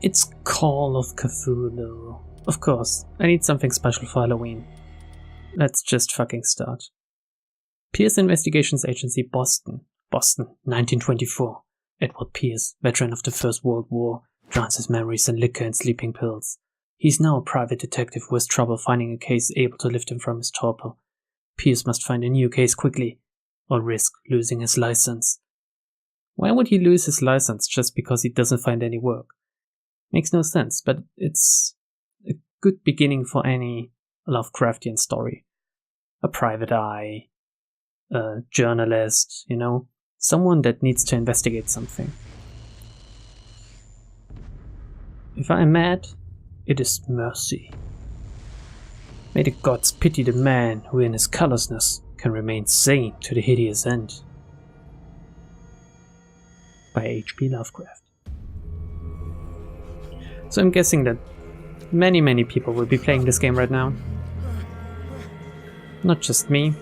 It's Call of Cthulhu. Of course, I need something special for Halloween. Let's just fucking start. Pierce Investigations Agency, Boston. Boston, 1924. Edward Pierce, veteran of the First World War, drowns his memories in liquor and sleeping pills. He's now a private detective who has trouble finding a case able to lift him from his torpor. Pierce must find a new case quickly, or risk losing his license. Why would he lose his license just because he doesn't find any work? Makes no sense, but it's a good beginning for any Lovecraftian story. A private eye, a journalist, you know, someone that needs to investigate something. If I am mad, it is mercy. May the gods pity the man who in his callousness can remain sane to the hideous end. By H.P. Lovecraft. So I'm guessing that many people will be playing this game right now. Not just me.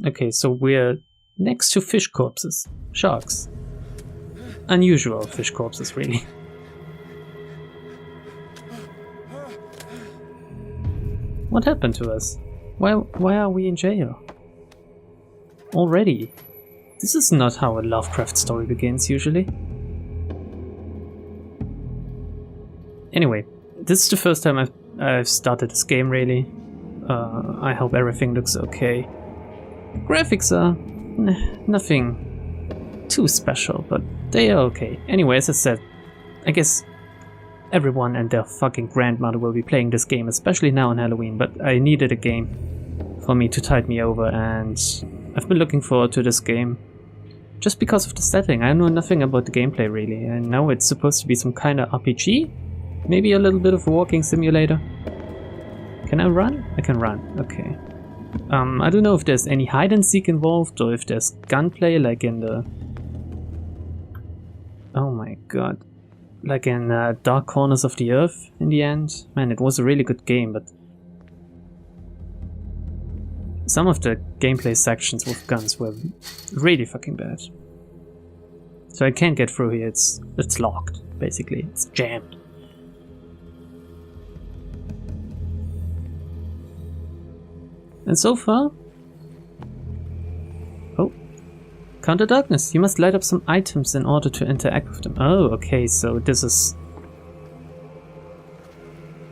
Okay, so we're next to fish corpses. Sharks. Unusual fish corpses, really. What happened to us? Why are we in jail? Already? This is not how a Lovecraft story begins, usually. Anyway, this is the first time I've started this game, really. I hope everything looks okay. Graphics are nothing too special, but they are okay. Anyway, as I said, I guess everyone and their fucking grandmother will be playing this game, especially now on Halloween, but I needed a game for me to tide me over, and I've been looking forward to this game just because of the setting. I know nothing about the gameplay, really. I know it's supposed to be some kind of RPG, maybe a little bit of a walking simulator. Can I run? I can run, okay. I don't know if there's any hide and seek involved or if there's gunplay like in the... Oh my god. Like in Dark Corners of the Earth in the end. Man, it was a really good game, but some of the gameplay sections with guns were really fucking bad. So I can't get through here, it's locked, basically. It's jammed. And so far... Oh. Counter darkness. You must light up some items in order to interact with them. Oh, okay, so this is...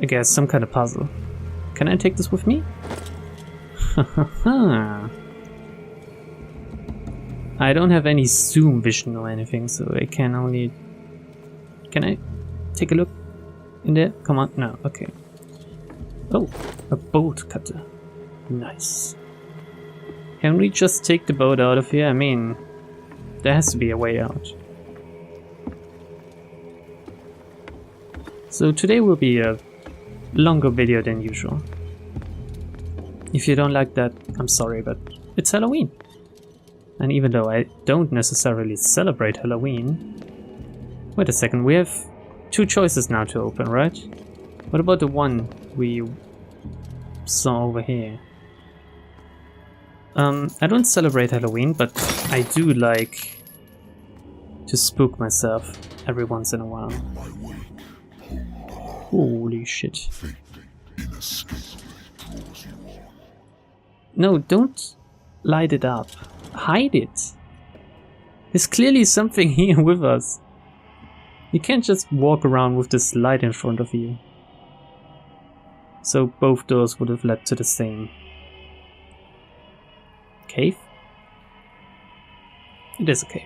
I guess some kind of puzzle. Can I take this with me? I don't have any zoom vision or anything, so I can only... Can I take a look in there? Come on, no, okay. Oh, a bolt cutter. Nice. Can we just take the boat out of here? I mean, there has to be a way out. So today will be a longer video than usual. If you don't like that, I'm sorry, but it's Halloween. And even though I don't necessarily celebrate Halloween... Wait a second, we have two choices now to open, right? What about the one we saw over here? I don't celebrate Halloween, but I do like to spook myself every once in a while. Holy shit. No, don't light it up. Hide it. There's clearly something here with us. You can't just walk around with this light in front of you. So both doors would have led to the same cave? It is a cave.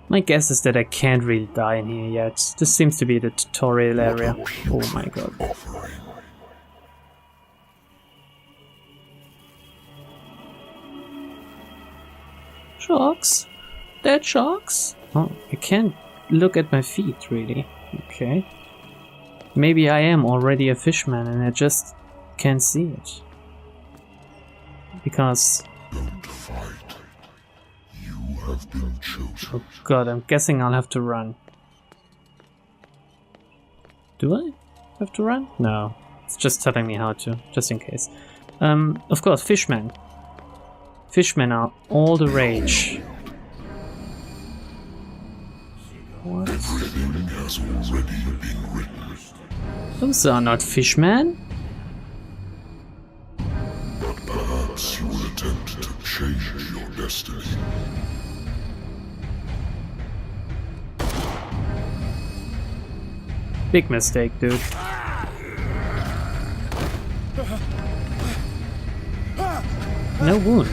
My guess is that I can't really die in here yet. This seems to be the tutorial area. Oh my god. Sharks? Dead sharks? Oh, I can't look at my feet, really. Okay. Maybe I am already a fishman and I just can't see it. Because... Don't fight. You have been chosen. Oh god, I'm guessing I'll have to run. Do I have to run? No. It's just telling me how to, just in case. Of course, Fishmen. Fishmen are all the rage. What? Everything has already been written. Those are not Fishmen. But perhaps you will attempt to change your destiny. Big mistake, dude. No wound.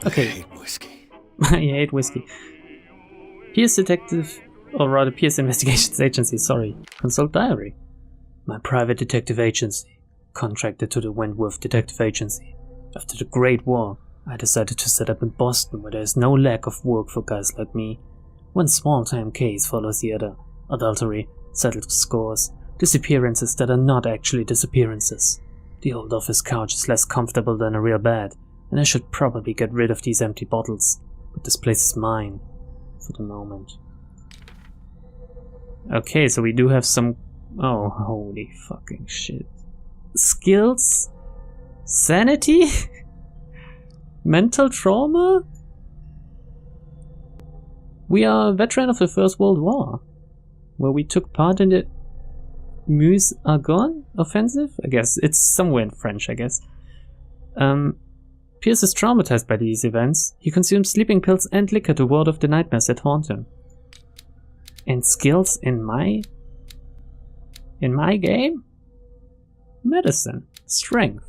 Okay. I hate whiskey. I hate whiskey. Pierce Detective, or rather Pierce Investigations Agency, sorry. Consult diary. My private detective agency, contracted to the Wentworth Detective Agency. After the Great War, I decided to set up in Boston where there is no lack of work for guys like me. One small-time case follows the other. Adultery, settled scores, disappearances that are not actually disappearances. The old office couch is less comfortable than a real bed, and I should probably get rid of these empty bottles, but this place is mine, for the moment. Okay, so we do have some... Oh, holy fucking shit. Skills? Sanity? Mental trauma? We are a veteran of the First World War, where we took part in the wgah-nagl offensive? I guess. It's somewhere in French, I guess. Pierce is traumatized by these events. He consumes sleeping pills and liquor to ward off the nightmares that haunt him. And skills in my game? Medicine, strength,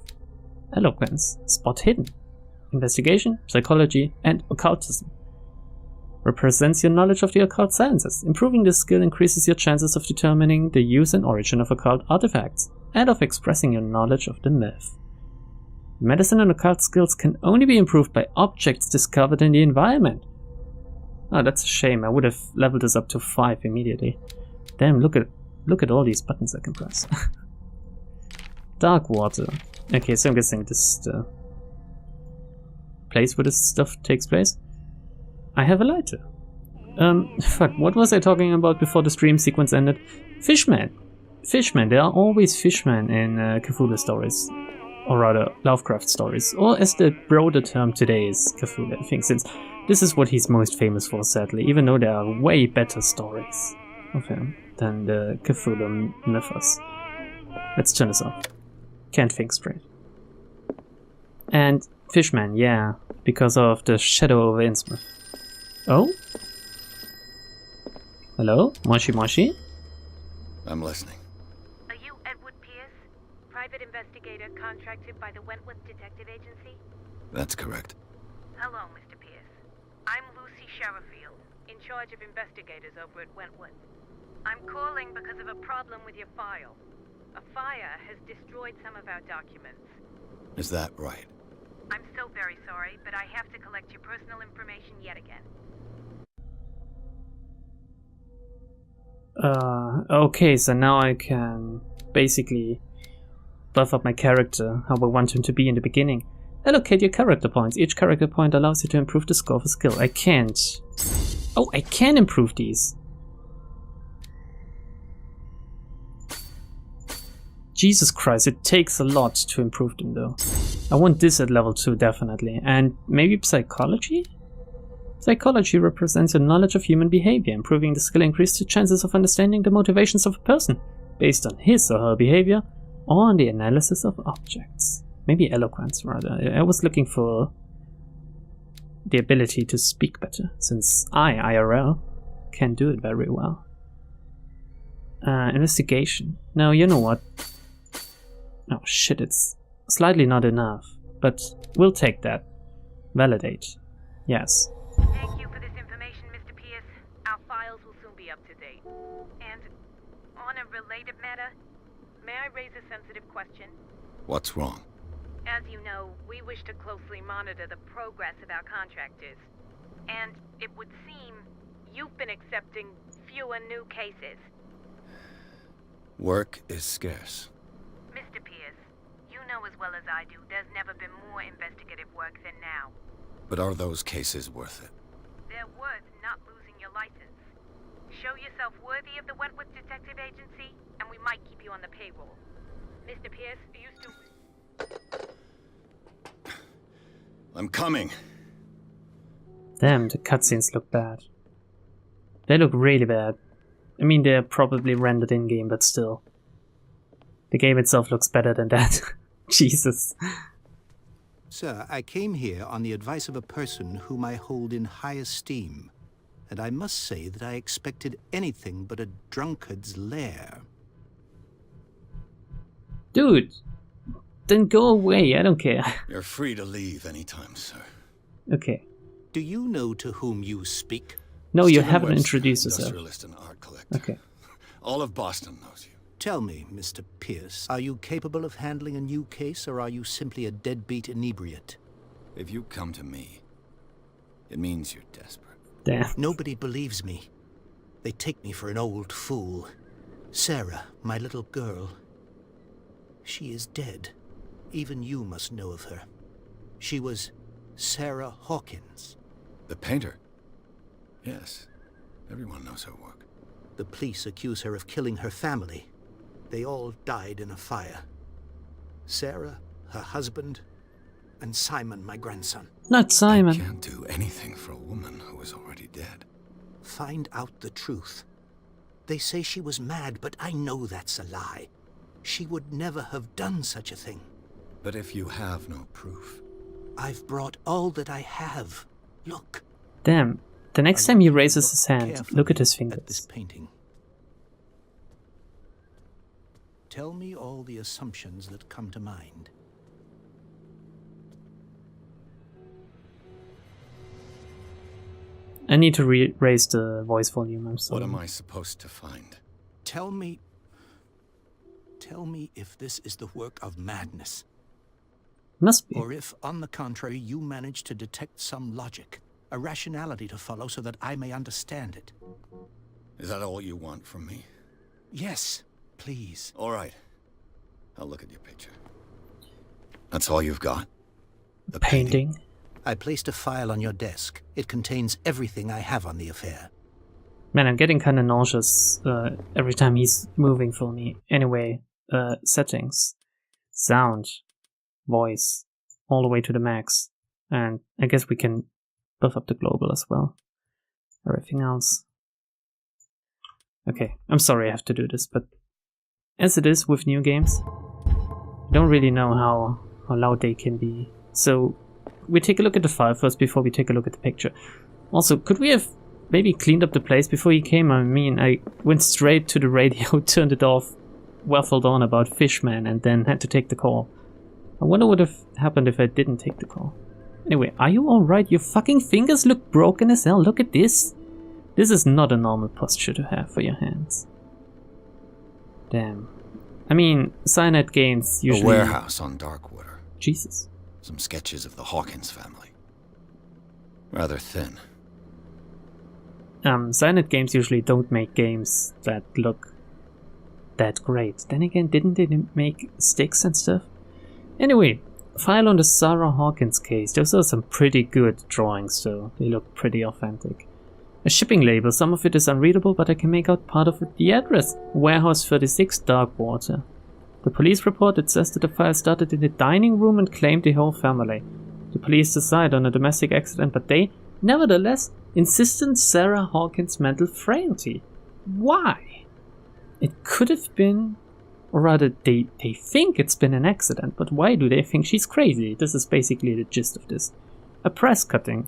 eloquence, spot hidden, investigation, psychology, and occultism. Represents your knowledge of the occult sciences. Improving this skill increases your chances of determining the use and origin of occult artifacts, and of expressing your knowledge of the myth. Medicine and occult skills can only be improved by objects discovered in the environment. Oh, that's a shame. I would have leveled this up to 5 immediately. Damn, look at all these buttons I can press. Dark water. Okay, so I'm guessing this is the place where this stuff takes place. I have a lighter. Fuck, what was I talking about before the stream sequence ended? Fishmen. Fishmen, there are always fishmen in Cthulhu stories. Or rather, Lovecraft stories. Or as the broader term today is Cthulhu, I think, since this is what he's most famous for, sadly, even though there are way better stories of him than the Cthulhu mythos. Let's turn this off. Can't think straight. And Fishmen, yeah, because of the shadow over Innsmouth. Oh? Hello? Moshi Moshi? I'm listening. Are you Edward Pierce, private investigator contracted by the Wentworth Detective Agency? That's correct. Hello, Mr. Pierce. I'm Lucy Sherrifield, in charge of investigators over at Wentworth. I'm calling because of a problem with your file. A fire has destroyed some of our documents. Is that right? I'm so very sorry, but I have to collect your personal information yet again. Okay, so now I can basically buff up my character how I want him to be in the beginning. Allocate your character points. Each character point allows you to improve the score of a skill. I can't. Oh, I can improve these. Jesus Christ, it takes a lot to improve them though. I want this at level 2 definitely. And maybe psychology? Psychology represents your knowledge of human behavior. Improving the skill increases your chances of understanding the motivations of a person based on his or her behavior or on the analysis of objects. Maybe eloquence rather. I was looking for the ability to speak better, since I, IRL, can do it very well. Investigation. No, you know what? Oh shit, it's slightly not enough, but we'll take that. Validate. Yes. Thank you for this information, Mr. Pierce. Our files will soon be up to date. And on a related matter, may I raise a sensitive question? What's wrong? As you know, we wish to closely monitor the progress of our contractors. And it would seem you've been accepting fewer new cases. Work is scarce. Mr. Pierce, you know as well as I do there's never been more investigative work than now. But are those cases worth it? They're worth not losing your license. Show yourself worthy of the Wentworth Detective Agency, and we might keep you on the payroll. Mr. Pierce, you used to... I'm coming. Damn, the cutscenes look bad. They look really bad. I mean, they're probably rendered in-game, but still. The game itself looks better than that. Jesus. Sir, I came here on the advice of a person whom I hold in high esteem, and I must say that I expected anything but a drunkard's lair. Dude, then go away, I don't care. You're free to leave anytime, sir. Okay. Do you know to whom you speak? No, you Stephen haven't Webster, introduced yourself. Industrialist and art collector. Okay. All of Boston knows you. Tell me, Mr. Pierce, are you capable of handling a new case, or are you simply a deadbeat inebriate? If you come to me, it means you're desperate. Damn. Nobody believes me. They take me for an old fool. Sarah, my little girl, she is dead. Even you must know of her. She was Sarah Hawkins. The painter? Yes. Everyone knows her work. The police accuse her of killing her family. They all died in a fire. Sarah, her husband, and Simon, my grandson. Not Simon. I can't do anything for a woman who is already dead. Find out the truth. They say she was mad, but I know that's a lie. She would never have done such a thing. But if you have no proof... I've brought all that I have. Look. Damn. The next time he raises his hand, look at his At this fingers. painting. Tell me all the assumptions that come to mind. I need to raise the voice volume, I'm sorry. What am I supposed to find? Tell me if this is the work of madness, Must be. or if, on the contrary, you manage to detect some logic, a rationality to follow so that I may understand it. Is that all you want from me? Yes, please. All right. I'll look at your picture. That's all you've got? The Painting. I placed a file on your desk. It contains everything I have on the affair. Man, I'm getting kind of nauseous every time he's moving for me. Anyway, settings. Sound. Voice. All the way to the max. And I guess we can buff up the global as well. Everything else. Okay, I'm sorry I have to do this, but as it is with new games, I don't really know how loud they can be. So we take a look at the file first before we take a look at the picture. Also, could we have maybe cleaned up the place before he came? I mean, I went straight to the radio, turned it off, waffled on about Fishmen, and then had to take the call. I wonder what would have happened if I didn't take the call. Anyway, are you alright? Your fucking fingers look broken as hell. Look at this. This is not a normal posture to have for your hands. Damn. I mean, Cyanide Games usually... A warehouse on Darkwater. Jesus. Some sketches of the Hawkins family. Rather thin. Cyanide Games usually don't make games that look that great. Then again, didn't they make sticks and stuff? Anyway, file on the Sarah Hawkins case. Those are some pretty good drawings though. They look pretty authentic. A shipping label, some of it is unreadable, but I can make out part of it. The address, Warehouse 36, Darkwater. The police report, it says that the fire started in the dining room and claimed the whole family. The police decide on a domestic accident, but they, nevertheless, insist on Sarah Hawkins' mental frailty. Why? It could have been, or rather they think it's been an accident, but why do they think she's crazy? This is basically the gist of this. A press cutting.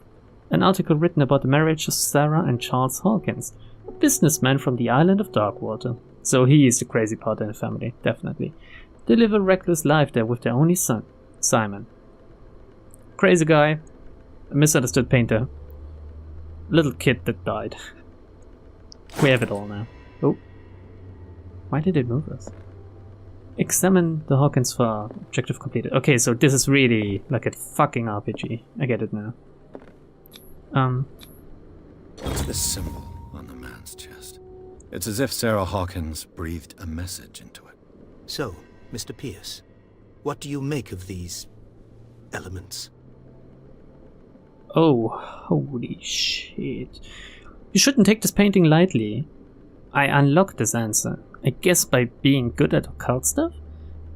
An article written about the marriage of Sarah and Charles Hawkins, a businessman from the island of Darkwater. So he is the crazy part in the family, definitely. They live a reckless life there with their only son, Simon. Crazy guy, a misunderstood painter, little kid that died. We have it all now. Oh. Why did it move us? Examine the Hawkins file. Objective completed. Okay, so this is really like a fucking RPG. I get it now. What's this symbol on the man's chest? It's as if Sarah Hawkins breathed a message into it. So, Mr. Pierce, what do you make of these elements? Oh, holy shit. You shouldn't take this painting lightly. I unlocked this answer. I guess by being good at occult stuff?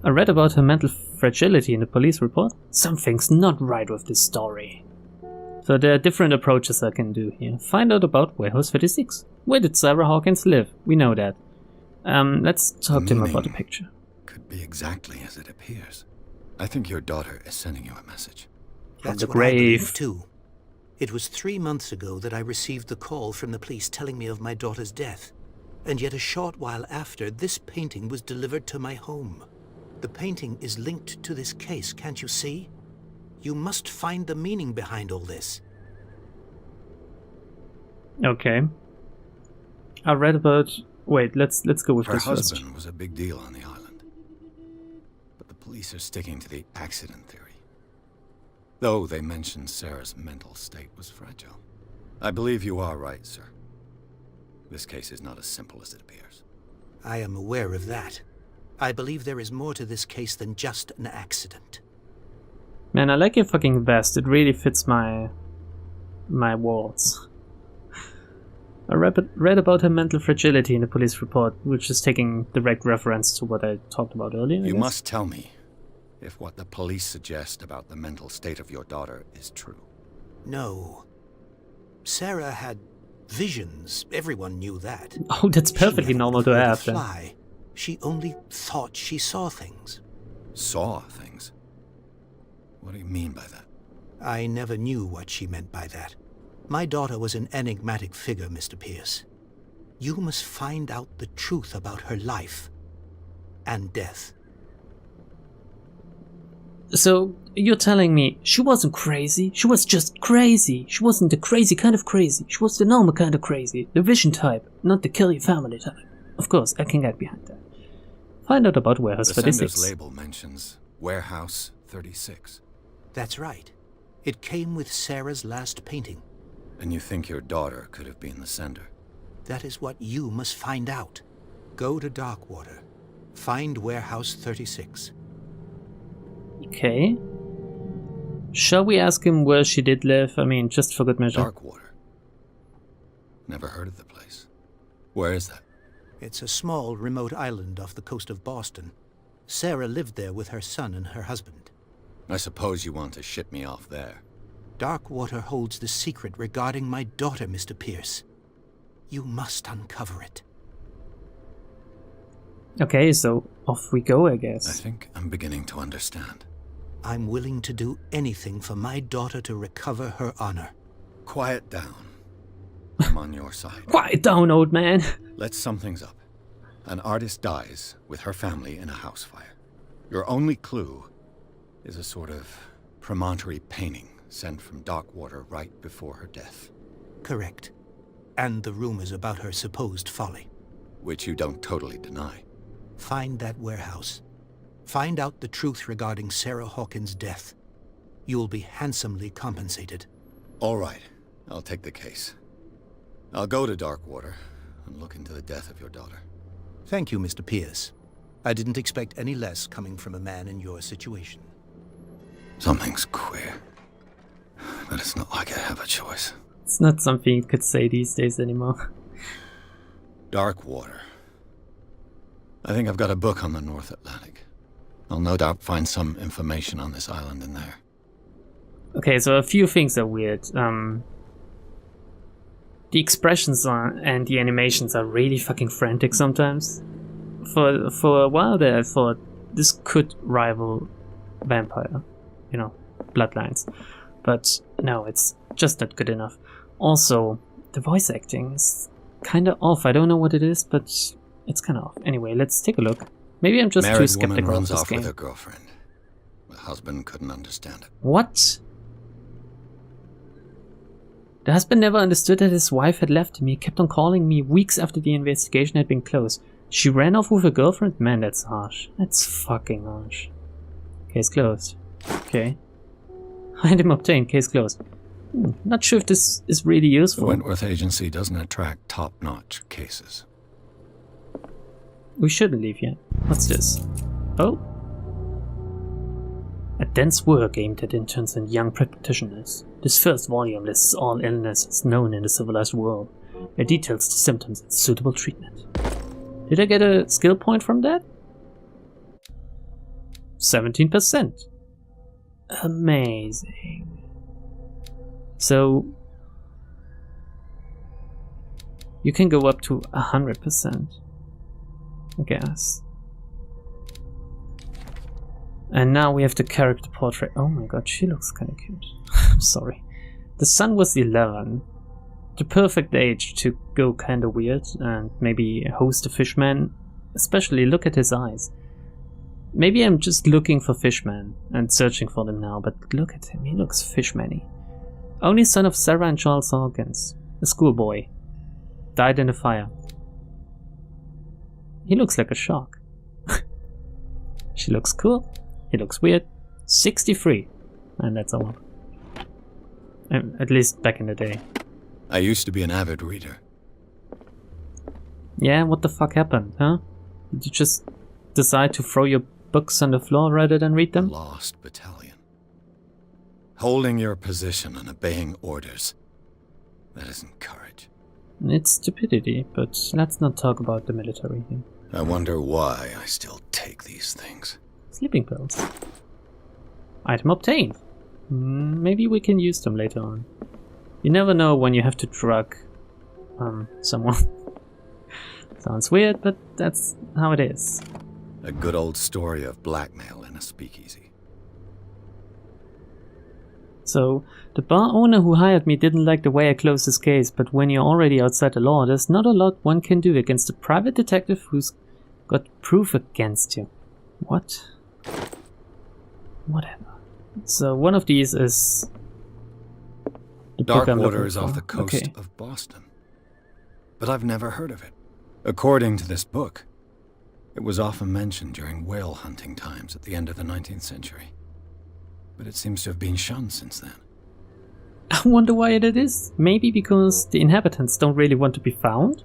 I read about her mental fragility in the police report. Something's not right with this story. So there are different approaches I can do here. Find out about Warehouse 36. Where did Sarah Hawkins live? We know that. Let's talk to him about the picture. Could be exactly as it appears. I think your daughter is sending you a message. From the That's what I believe grave. too. It was 3 months ago that I received the call from the police telling me of my daughter's death. And yet a short while after, this painting was delivered to my home. The painting is linked to this case, can't you see? You must find the meaning behind all this. Okay. I read about... Wait, let's go with Her this first. husband was a big deal on the island. But the police are sticking to the accident theory. Though they mentioned Sarah's mental state was fragile. I believe you are right, sir. This case is not as simple as it appears. I am aware of that. I believe there is more to this case than just an accident. Man, I like your fucking vest. It really fits my walls. I read about her mental fragility in the police report, which is taking direct reference to what I talked about earlier. You must tell me if what the police suggest about the mental state of your daughter is true. No. Sarah had visions. Everyone knew that. Oh, that's perfectly normal to have. Then. Fly. She only thought she saw things. Saw things? What do you mean by that? I never knew what she meant by that. My daughter was an enigmatic figure, Mr. Pierce. You must find out the truth about her life and death. So, you're telling me she wasn't crazy? She was just crazy. She wasn't the crazy kind of crazy. She was the normal kind of crazy. The vision type, not the kill your family type. Of course, I can get behind that. Find out about Warehouse 36. The sender's label mentions Warehouse 36. That's right. It came with Sarah's last painting. And you think your daughter could have been the sender? That is what you must find out. Go to Darkwater. Find Warehouse 36. Okay. Shall we ask him where she did live? I mean, just for good measure. Darkwater. Never heard of the place. Where is that? It's a small, remote island off the coast of Boston. Sarah lived there with her son and her husband. I suppose you want to ship me off there. Darkwater holds the secret regarding my daughter, Mr. Pierce. You must uncover it. Okay, so off we go, I I guess. think I'm beginning to understand. I'm willing to do anything for my daughter to recover her honor. Quiet down. I'm on your side. Quiet down, old man. Let's sum things up. An artist dies with her family in a house fire. Your only clue is a sort of promontory painting sent from Darkwater right before her death. Correct. And the rumors about her supposed folly. Which you don't totally deny. Find that warehouse. Find out the truth regarding Sarah Hawkins' death. You'll be handsomely compensated. All right, I'll take the case. I'll go to Darkwater and look into the death of your daughter. Thank you, Mr. Pierce. I didn't expect any less coming from a man in your situation. Something's queer. But it's not like I have a choice. It's not something you could say these days anymore. Darkwater. I think I've got a book on the North Atlantic. I'll no doubt find some information on this island in there. Okay, so a few things are weird. The expressions and the animations are really fucking frantic sometimes. For a while there, I thought this could rival Vampire, you know, Bloodlines. But no, it's just not good enough. Also, the voice acting is kind of off. I don't know what it is, but it's kind of off. Anyway, let's take a look. Maybe I'm just too skeptical woman of runs this off game. with her girlfriend. The husband couldn't understand it. What? The husband never understood that his wife had left him. He kept on calling me weeks after the investigation had been closed. She ran off with her girlfriend? Man, that's harsh. That's fucking harsh. Case closed. Okay. Item obtained. Case closed. Not sure if this is really The useful. Wentworth Agency doesn't attract top-notch cases. We shouldn't leave yet. What's this? Oh. A dense work aimed at interns and young practitioners. This first volume lists all illnesses known in the civilized world. It details the symptoms and suitable treatment. Did I get a skill point from that? 17%. Amazing. So you can go up to 100%, I guess. And now we have the character portrait. Oh my god, she looks kind of cute. I'm sorry. The son was 11. The perfect age to go kind of weird and maybe host a Fishman. Especially look at his eyes. Maybe I'm just looking for Fishmen and searching for them now, but look at him, he looks Fishman-y. Only son of Sarah and Charles Hawkins, a schoolboy. Died in a fire. He looks like a shark. She looks cool. He looks weird. 63. And that's all. At least back in the day. I used to be an avid reader. Yeah, what the fuck happened, huh? Did you just decide to throw your books on the floor rather than read them? Lost battalion. Holding your position and obeying orders. That isn't courage. It's stupidity, but let's not talk about the military here. I wonder why I still take these things. Sleeping pills. Item obtained. Maybe we can use them later on. You never know when you have to drug someone. Sounds weird, but that's how it is. A good old story of blackmail in a speakeasy. So, the bar owner who hired me didn't like the way I closed his case, but when you're already outside the law, there's not a lot one can do against a private detective who's got proof against you. What? Whatever. So, one of these is... the Darkwater is off the coast of Boston. But I've never heard of it. According to this book, it was often mentioned during whale hunting times at the end of the 19th century. But it seems to have been shunned since then. I wonder why it is. Maybe because the inhabitants don't really want to be found?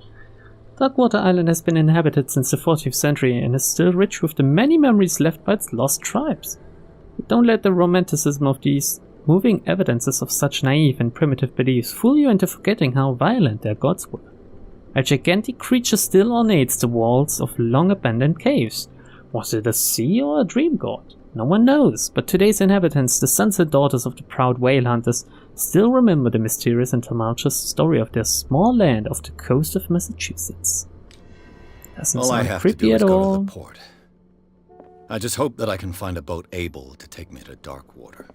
Darkwater Island has been inhabited since the 14th century and is still rich with the many memories left by its lost tribes. But don't let the romanticism of these moving evidences of such naive and primitive beliefs fool you into forgetting how violent their gods were. A gigantic creature still ornates the walls of long-abandoned caves. Was it a sea or a dream god? No one knows, but today's inhabitants, the sons and daughters of the proud whale hunters, still remember the mysterious and tumultuous story of their small land off the coast of Massachusetts. Doesn't sound creepy at all. All I have to do is go to the port. I just hope that I can find a boat able to take me to Darkwater.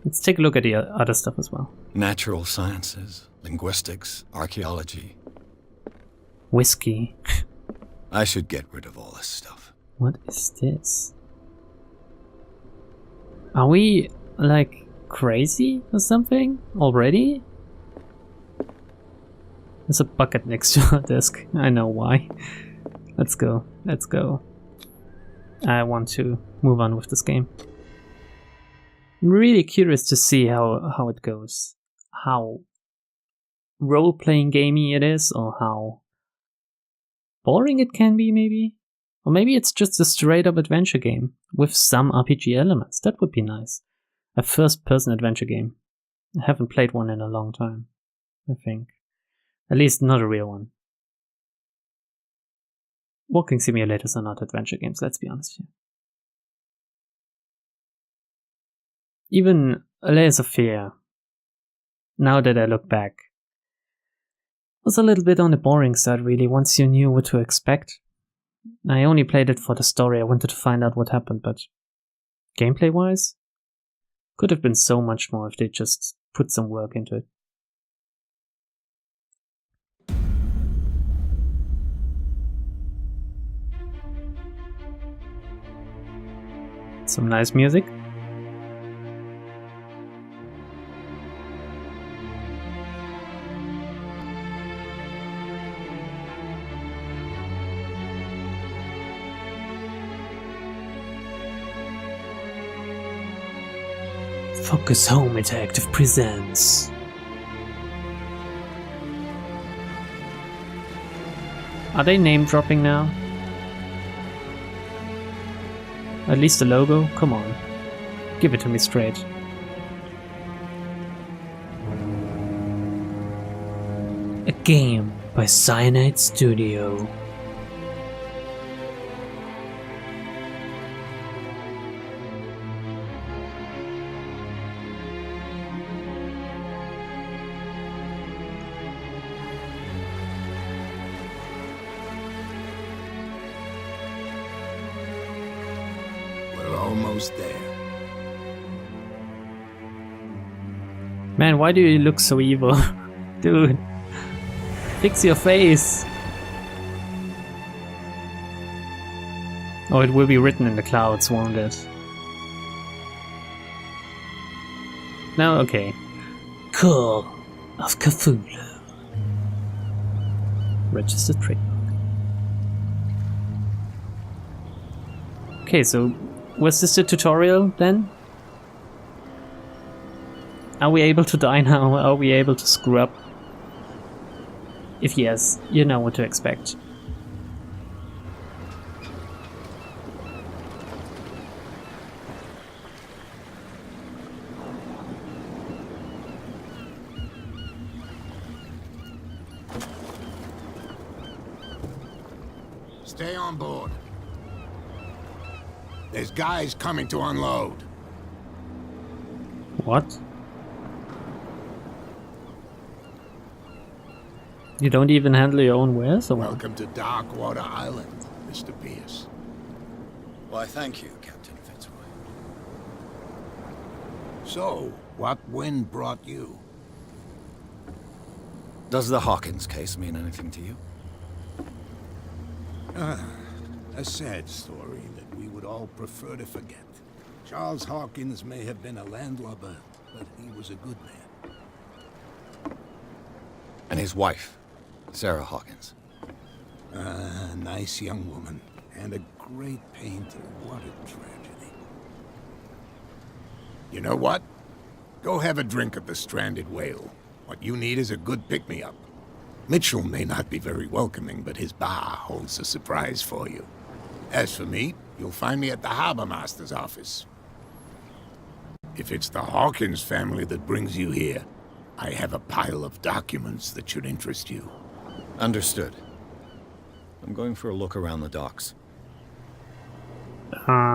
Let's take a look at the other stuff as well. Natural sciences, linguistics, archaeology. Whiskey. I should get rid of all this stuff. What is this? Are we, like, crazy or something already? There's a bucket next to our desk. I know why. Let's go. Let's go. I want to move on with this game. I'm really curious to see how it goes. How role-playing gamey it is, or how boring it can be, maybe? Or maybe it's just a straight-up adventure game with some RPG elements. That would be nice. A first-person adventure game. I haven't played one in a long time, I think. At least not a real one. Walking simulators are not adventure games, let's be honest here. Even Layers of Fear, now that I look back, was a little bit on the boring side really once you knew what to expect. I only played it for the story, I wanted to find out what happened, but gameplay wise, could have been so much more if they just put some work into it. Some nice music. Focus Home Interactive presents. Are they name dropping now? At least the logo? Come on. Give it to me straight. A game by Cyanide Studio. We're almost there. Man, why do you look so evil? Dude, fix your face. Oh, it will be written in the clouds, won't it? No, okay. Call of Cthulhu. Registered trademark. Okay, so was this the tutorial then? Are we able to die now? Are we able to screw up? If yes, you know what to expect. Stay on board. There's guys coming to unload. What? You don't even handle your own wares, or what? Welcome to Darkwater Island, Mr. Pierce. Why, thank you, Captain Fitzroy. So, what wind brought you? Does the Hawkins case mean anything to you? A sad story that we would all prefer to forget. Charles Hawkins may have been a landlubber, but he was a good man. And his wife, Sarah Hawkins. A nice young woman, and a great painter. What a tragedy. You know what? Go have a drink at the Stranded Whale. What you need is a good pick-me-up. Mitchell may not be very welcoming, but his bar holds a surprise for you. As for me, you'll find me at the Harbor Master's office. If it's the Hawkins family that brings you here, I have a pile of documents that should interest you. Understood. I'm going for a look around the docks.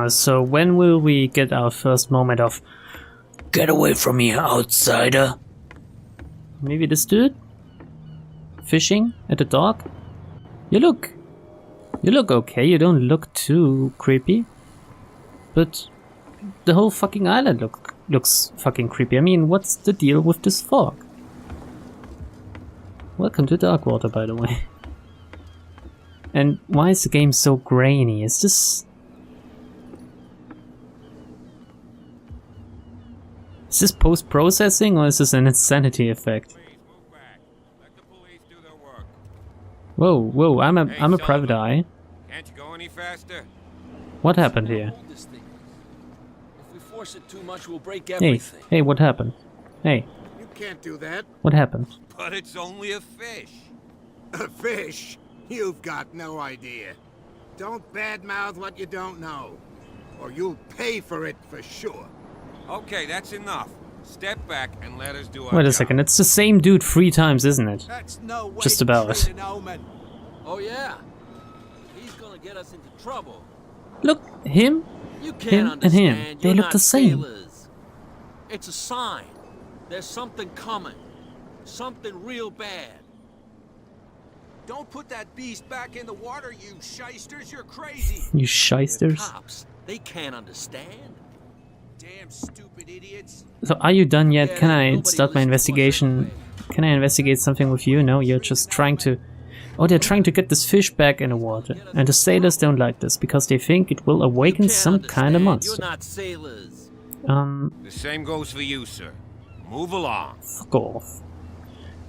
So when will we get our first moment of "Get away from me, outsider"? Maybe this dude? Fishing at the dock? You look okay, you don't look too creepy. But the whole fucking island looks fucking creepy. I mean, what's the deal with this fog? Welcome to Darkwater, by the way. And why is the game so grainy? Is this post-processing, or is this an insanity effect? Whoa, I'm a private eye. Can't you go any faster? What happened here? If we force it too much, we'll break everything. Hey, what happened? Hey, You can't do that. what happened? But it's only a fish. A fish? You've got no idea. Don't badmouth what you don't know, or you'll pay for it for sure. Okay, that's enough. Step back and let us do our Wait a job. second, it's the same dude 3 times, isn't it? That's no way Just to about. treat an omen. Oh yeah? He's gonna get us into trouble. Look, him? You Him can't and him, understand. they You're look not the same. sailors. It's a sign. There's something coming. Something real bad. Don't put that beast back in the water, you shysters. You're crazy. You They're shysters. cops. They can't understand. Damn stupid idiots. So are you done yet? Yeah, Can I nobody start my listens to us investigation? anyway. Can I investigate something with you? No, you're just trying to... Oh, they're trying to get this fish back in the water. And the sailors don't like this, because they think it will You awaken can't some kind of understand. monster. You're not sailors. The same goes for you, sir. Move along. Fuck off.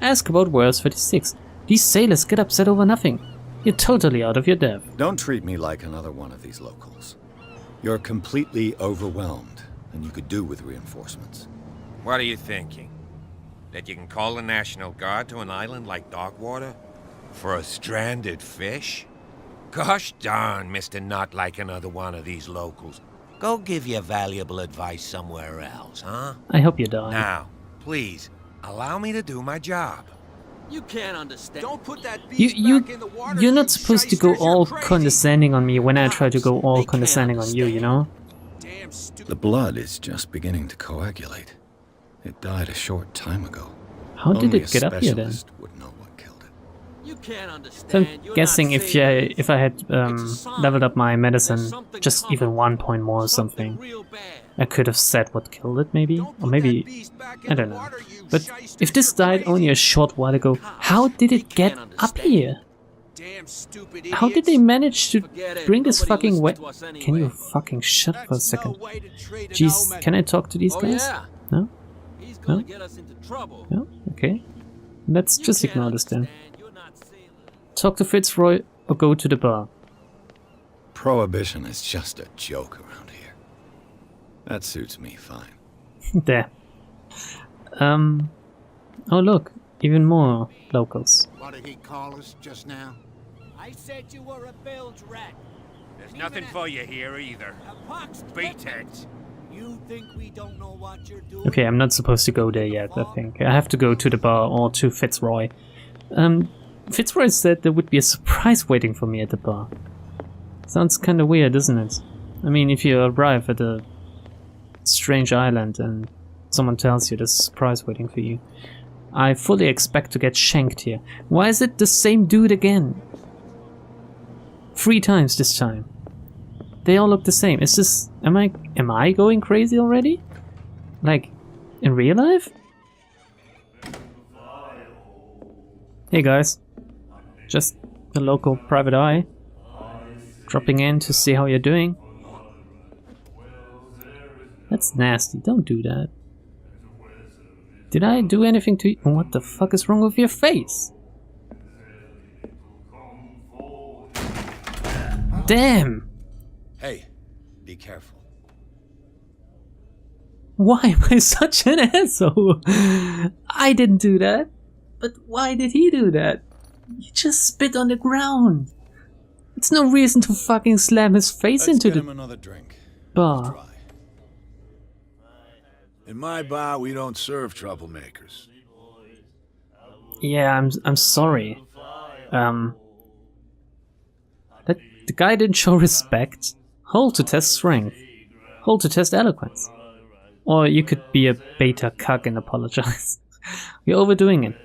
Ask about Words 36. These sailors get upset over nothing. You're totally out of your depth. Don't treat me like another one of these locals. You're completely overwhelmed, and you could do with reinforcements. What are you thinking? That you can call the National Guard to an island like Darkwater? For a stranded fish? Gosh darn, Mr. Not like another one of these locals. Go give your valuable advice somewhere else, huh? I hope you die. Now, please, allow me to do my job. You can't understand. Don't put that beast back in the water. You're not supposed to go shysters, you're all crazy. condescending on me when I try to go all They can't condescending on you, you know? Damn stupid. The blood is just beginning to coagulate. It died a short time ago. How did Only it get a up here then? specialist would know what killed it. You can't So understand. I'm You're guessing not if saying I had leveled up my medicine something just coming. even 1 point more or something, real bad. I could have said what killed it maybe? Don't Or put that maybe, beast back I in the don't know. water, you But shysters, if this you're died crazy. only a short while ago, how did it get up here? Damn stupid How did idiots. they manage to Forget it. bring this Nobody fucking listens way? to us Can you anyway. fucking shut for a That's second? no way to trade an Jeez, omen. can I talk to these Oh guys? yeah. No? He's gonna No? get us into trouble. No? Okay. Let's You just can't ignore this then. understand. You're not sailors. Talk to Fitzroy or go to the bar. Prohibition is just a joke around here. That suits me fine. There. Oh look, even more locals. What did he call us just now? I said you were a bilge rat. There's nothing for you here either. A pox Beat it. You think we don't know what you're doing? Okay, I'm not supposed to go there yet, I think. I have to go to the bar or to Fitzroy. Fitzroy said there would be a surprise waiting for me at the bar. Sounds kinda weird, isn't it? I mean, if you arrive at a strange island and someone tells you there's a surprise waiting for you, I fully expect to get shanked here. Why is it the same dude again? 3 times this time. They all look the same. Is this... Am I going crazy already? Like, in real life? Hey guys. Just a local private eye. Dropping in to see how you're doing. That's nasty. Don't do that. Did I do anything to you? What the fuck is wrong with your face? Damn! Hey, be careful. Why am I such an asshole? I didn't do that. But why did he do that? He just spit on the ground. It's no reason to fucking slam his face Let's into get the him another drink. bar. Try. In my bar, we don't serve troublemakers. Yeah, I'm sorry. The guy didn't show respect. Hold to test strength. Hold to test eloquence. Or you could be a beta cuck and apologize. You're overdoing it.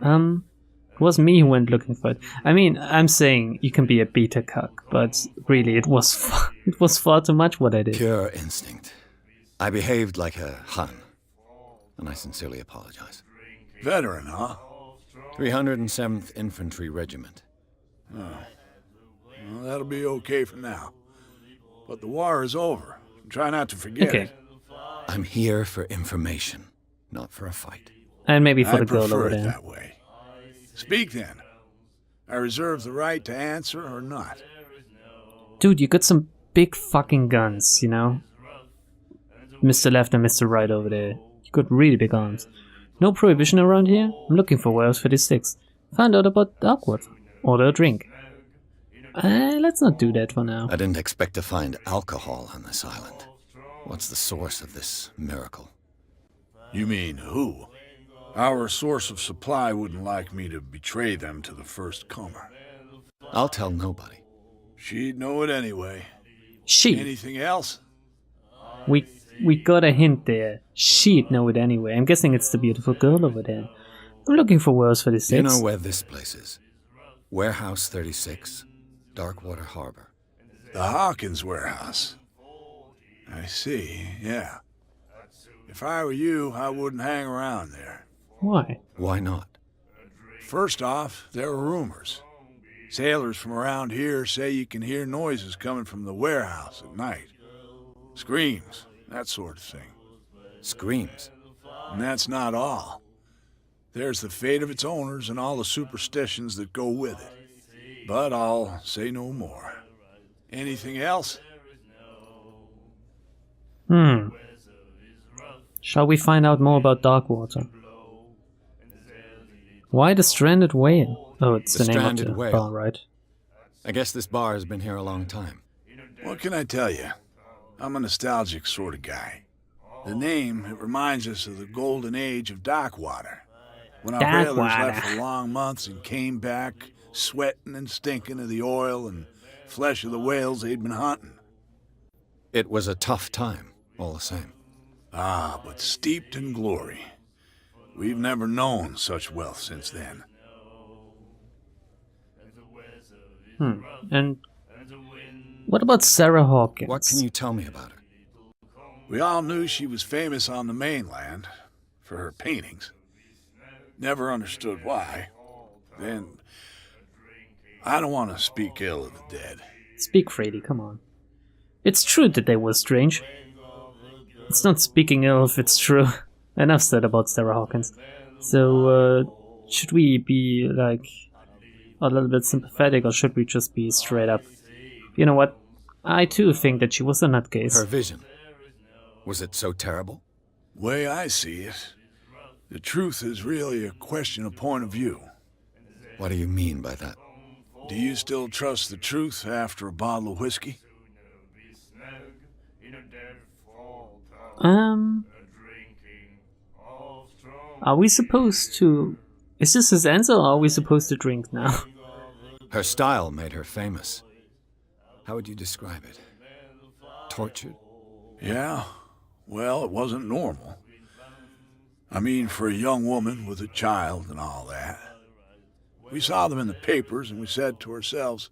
It was me who went looking for it. I mean, I'm saying you can be a beta cuck, but really it was far too much what I did. Pure instinct. I behaved like a Hun, and I sincerely apologize. Veteran, huh? 307th Infantry Regiment. Well, that'll be okay for now. But the war is over. Try not to forget Okay. it. I'm here for information, not for a fight. And maybe for I the girl prefer over it there. that way. Speak then. I reserve the right to answer or not. Dude, you got some big fucking guns, you know? Mr. Left and Mr. Right over there. You got really big arms. No prohibition around here? I'm looking for Wales 36. Find out about Darkwater. Order a drink. Let's not do that for now. I didn't expect to find alcohol on this island. What's the source of this miracle? You mean who? Our source of supply wouldn't like me to betray them to the first comer. I'll tell nobody. She'd know it anyway. She. Anything else? We got a hint there. She'd know it anyway. I'm guessing it's the beautiful girl over there. I'm looking for Wales 36. You know where this place is? Warehouse 36, Darkwater Harbor. The Hawkins warehouse. I see, yeah. If I were you, I wouldn't hang around there. Why? Why not? First off, there are rumors. Sailors from around here say you can hear noises coming from the warehouse at night. Screams, that sort of thing. Screams. And that's not all. There's the fate of its owners and all the superstitions that go with it. But I'll say no more. Anything else? Shall we find out more about Darkwater? Why the Stranded Whale? Oh, it's the name of Stranded the Whale. bar, right? I guess this bar has been here a long time. What can I tell you? I'm a nostalgic sort of guy. The name, it reminds us of the golden age of Darkwater. When our whalers left for long months and came back, sweating and stinking of the oil and flesh of the whales they'd been hunting. It was a tough time, all the same. Ah, but steeped in glory. We've never known such wealth since then. And what about Sarah Hawkins? What can you tell me about her? We all knew she was famous on the mainland for her paintings. Never understood why. Then, I don't want to speak ill of the dead. Speak freely, come on. It's true that they were strange. It's not speaking ill if it's true. Enough said about Sarah Hawkins. So, should we be, like, a little bit sympathetic, or should we just be straight up? You know what? I too think that she was a nutcase. Her vision. Was it so terrible? Way I see it, the truth is really a question of point of view. What do you mean by that? Do you still trust the truth after a bottle of whiskey? Are we supposed to... Is this his answer, or are we supposed to drink now? Her style made her famous. How would you describe it? Tortured? Yeah. Well, it wasn't normal. I mean, for a young woman with a child and all that. We saw them in the papers and we said to ourselves,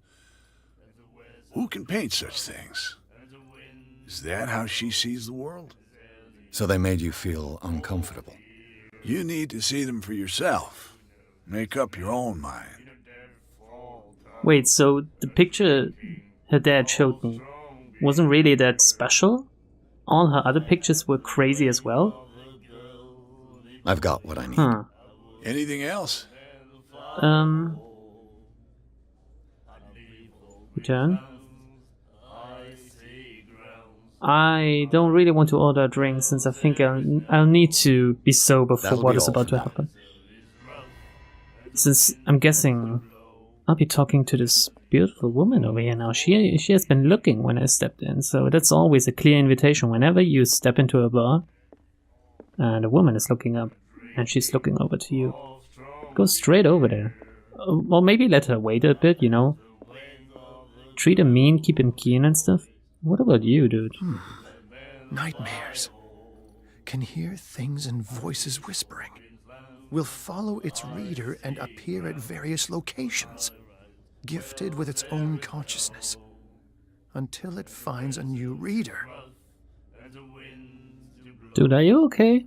who can paint such things? Is that how she sees the world? So they made you feel uncomfortable? You need to see them for yourself. Make up your own mind. Wait, so the picture her dad showed me wasn't really that special? All her other pictures were crazy as well? I've got what I need. Huh. Anything else? Return. I don't really want to order a drink since I think I'll need to be sober for what is about to happen. Since I'm guessing I'll be talking to this beautiful woman over here now. She has been looking when I stepped in, so that's always a clear invitation. Whenever you step into a bar and a woman is looking up and she's looking over to you, go straight over there. Or maybe let her wait a bit, you know. Treat him mean, keep him keen and stuff. What about you, dude? Nightmares. Can hear things and voices whispering. Will follow its reader and appear at various locations, gifted with its own consciousness, until it finds a new reader. Dude, are you okay?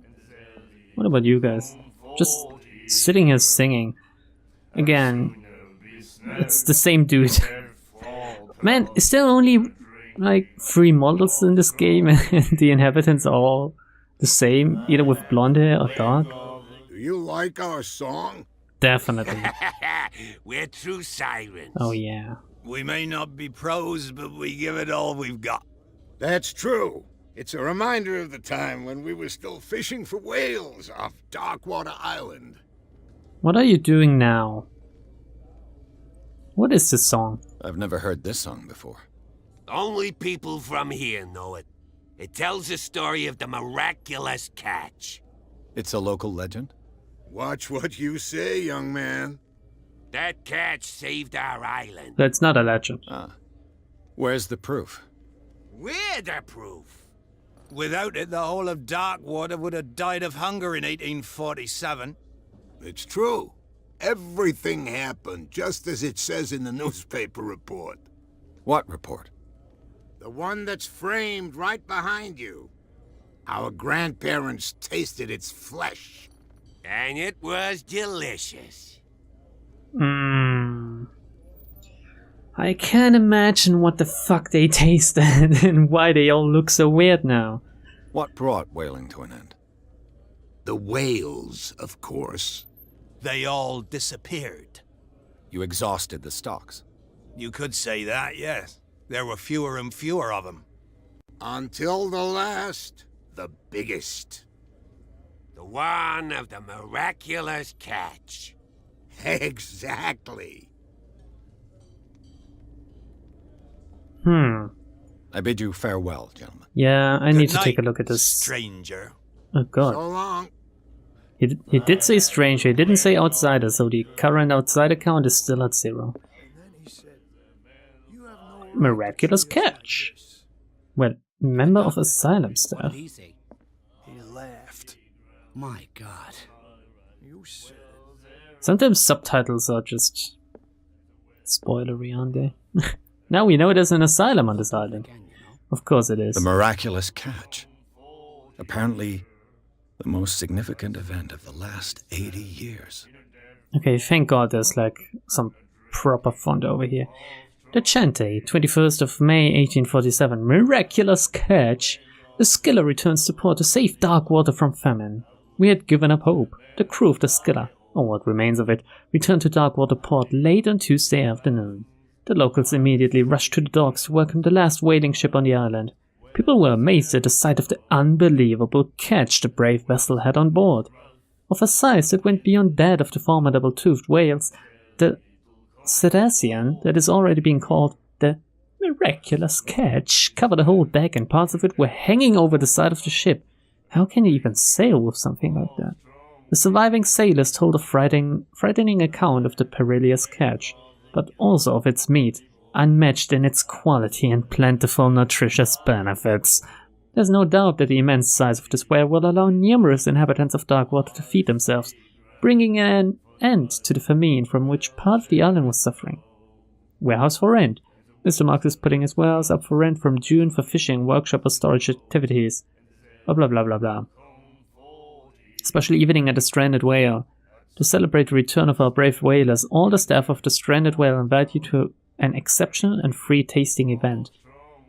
What about you guys? Just sitting here singing. Again, it's the same dude. Man, is there only like 3 models in this game and the inhabitants are all the same, either with blonde hair or dark? Do you like our song? Definitely. We're true sirens. Oh yeah. We may not be pros, but we give it all we've got. That's true. It's a reminder of the time when we were still fishing for whales off Darkwater Island. What are you doing now? What is this song? I've never heard this song before. Only people from here know it. It tells the story of the miraculous catch. It's a local legend? Watch what you say, young man. That catch saved our island. That's not a legend. Where's the proof? We're the proof. Without it, the whole of Darkwater would have died of hunger in 1847. It's true. Everything happened just as it says in the newspaper report. What report? The one that's framed right behind you. Our grandparents tasted its flesh. And it was delicious. I can't imagine what the fuck they tasted and why they all look so weird now. What brought whaling to an end? The whales, of course. They all disappeared. You exhausted the stocks. You could say that, yes. There were fewer and fewer of them. Until the last, the biggest. The one of the miraculous catch. Exactly. I bid you farewell, gentlemen. Yeah, I need to take a look at this. Stranger. Oh god. So long. He did say stranger, he didn't say outsider, so the current outsider count is still at 0. Miraculous catch. Well, member of asylum staff. He laughed. My God. Sometimes subtitles are just spoilery, aren't they? Now we know there's an asylum on this island. Of course it is. The miraculous catch. Apparently, the most significant event of the last 80 years. Okay, thank God there's like some proper font over here. The Chante, 21st of May 1847. Miraculous catch. The Skiller returns to port to save Darkwater from famine. We had given up hope. The crew of the Skiller, or what remains of it, returned to Darkwater port late on Tuesday afternoon. The locals immediately rushed to the docks to welcome the last whaling ship on the island. People were amazed at the sight of the unbelievable catch the brave vessel had on board. Of a size that went beyond that of the formidable toothed whales, the cetacean that is already being called the miraculous catch covered the whole deck and parts of it were hanging over the side of the ship. How can you even sail with something like that? The surviving sailors told a frightening account of the perilous catch, but also of its meat, unmatched in its quality and plentiful nutritious benefits. There's no doubt that the immense size of this whale will allow numerous inhabitants of Darkwater to feed themselves, bringing an end to the famine from which part of the island was suffering. Warehouse for rent. Mr. Marks is putting his warehouse up for rent from June for fishing, workshop or storage activities. Blah blah blah blah blah. Special evening at the Stranded Whale. To celebrate the return of our brave whalers, all the staff of the Stranded Whale invite you to an exceptional and free tasting event.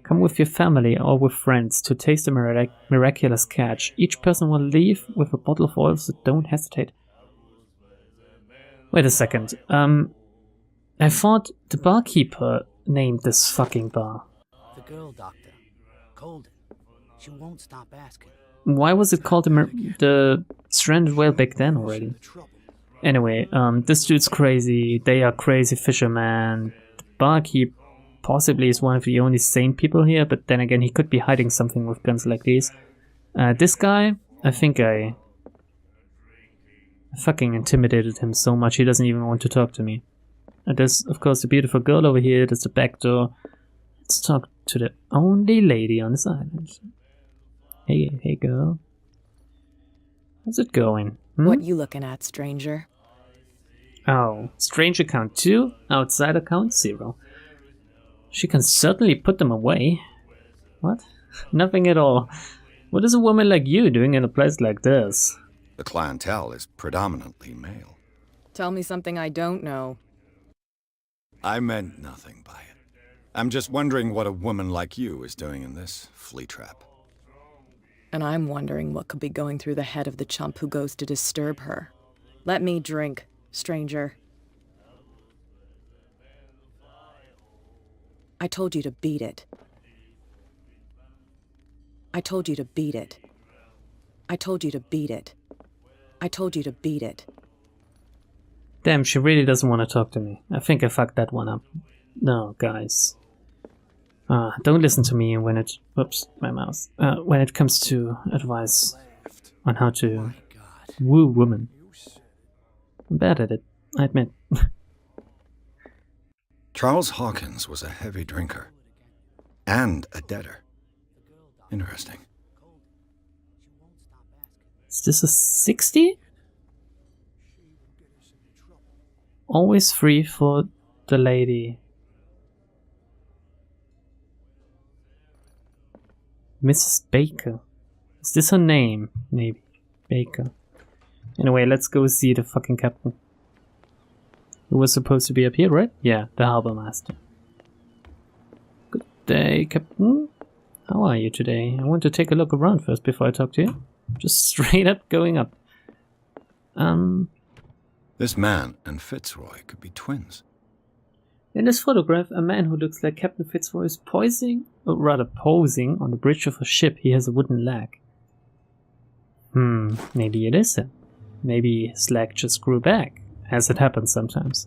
Come with your family or with friends to taste the miraculous catch. Each person will leave with a bottle of oil, so don't hesitate. Wait a second. I thought the barkeeper named this fucking bar. The girl doctor, Colden. She won't stop asking. Why was it called the Stranded Whale back then already? Anyway, this dude's crazy. They are crazy fishermen. The barkeep possibly is one of the only sane people here, but then again, he could be hiding something with guns like these. This guy, I think I fucking intimidated him so much he doesn't even want to talk to me. And there's, of course, the beautiful girl over here. There's the back door. Let's talk to the only lady on this island. Hey girl. How's it going? What you looking at, stranger? Oh, stranger count 2, outsider count 0. She can certainly put them away. What? Nothing at all. What is a woman like you doing in a place like this? The clientele is predominantly male. Tell me something I don't know. I meant nothing by it. I'm just wondering what a woman like you is doing in this flea trap. And I'm wondering what could be going through the head of the chump who goes to disturb her. Let me drink, stranger. I told you to beat it. I told you to beat it. I told you to beat it. I told you to beat it. Damn, she really doesn't want to talk to me. I think I fucked that one up. No, guys. Don't listen to me when it... Whoops, my mouse. When it comes to advice on how to woo women. I'm bad at it, I admit. Charles Hawkins was a heavy drinker. And a debtor. Interesting. Is this a 60? Always free for the lady. Mrs. Baker. Is this her name? Maybe. Baker. Anyway, let's go see the fucking captain. Who was supposed to be up here, right? Yeah, the harbor master. Good day, Captain. How are you today? I want to take a look around first before I talk to you. Just straight up going up. This man and Fitzroy could be twins. In this photograph, a man who looks like Captain Fitzroy is posing on the bridge of a ship. He has a wooden leg. Maybe it is him. Maybe his leg just grew back, as it happens sometimes.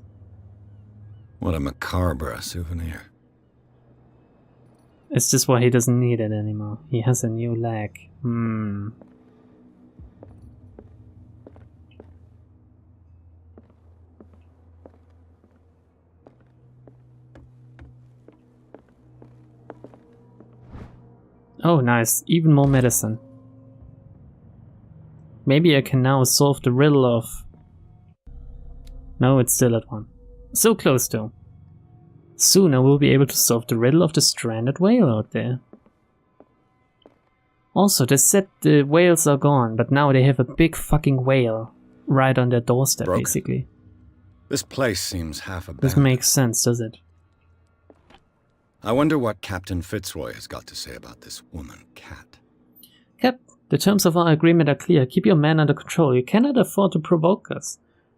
What a macabre souvenir. It's just why he doesn't need it anymore. He has a new leg. Oh, nice. Even more medicine. Maybe I can now solve the riddle of... No, it's still at 1. So close though. Soon I will be able to solve the riddle of the stranded whale out there. Also, they said the whales are gone, but now they have a big fucking whale right on their doorstep, basically. This place seems half abandoned. Doesn't make sense, does it? I wonder what Captain Fitzroy has got to say about this woman, Cat. Cap, the terms of our agreement are clear. Keep your men under control. You cannot afford to provoke us.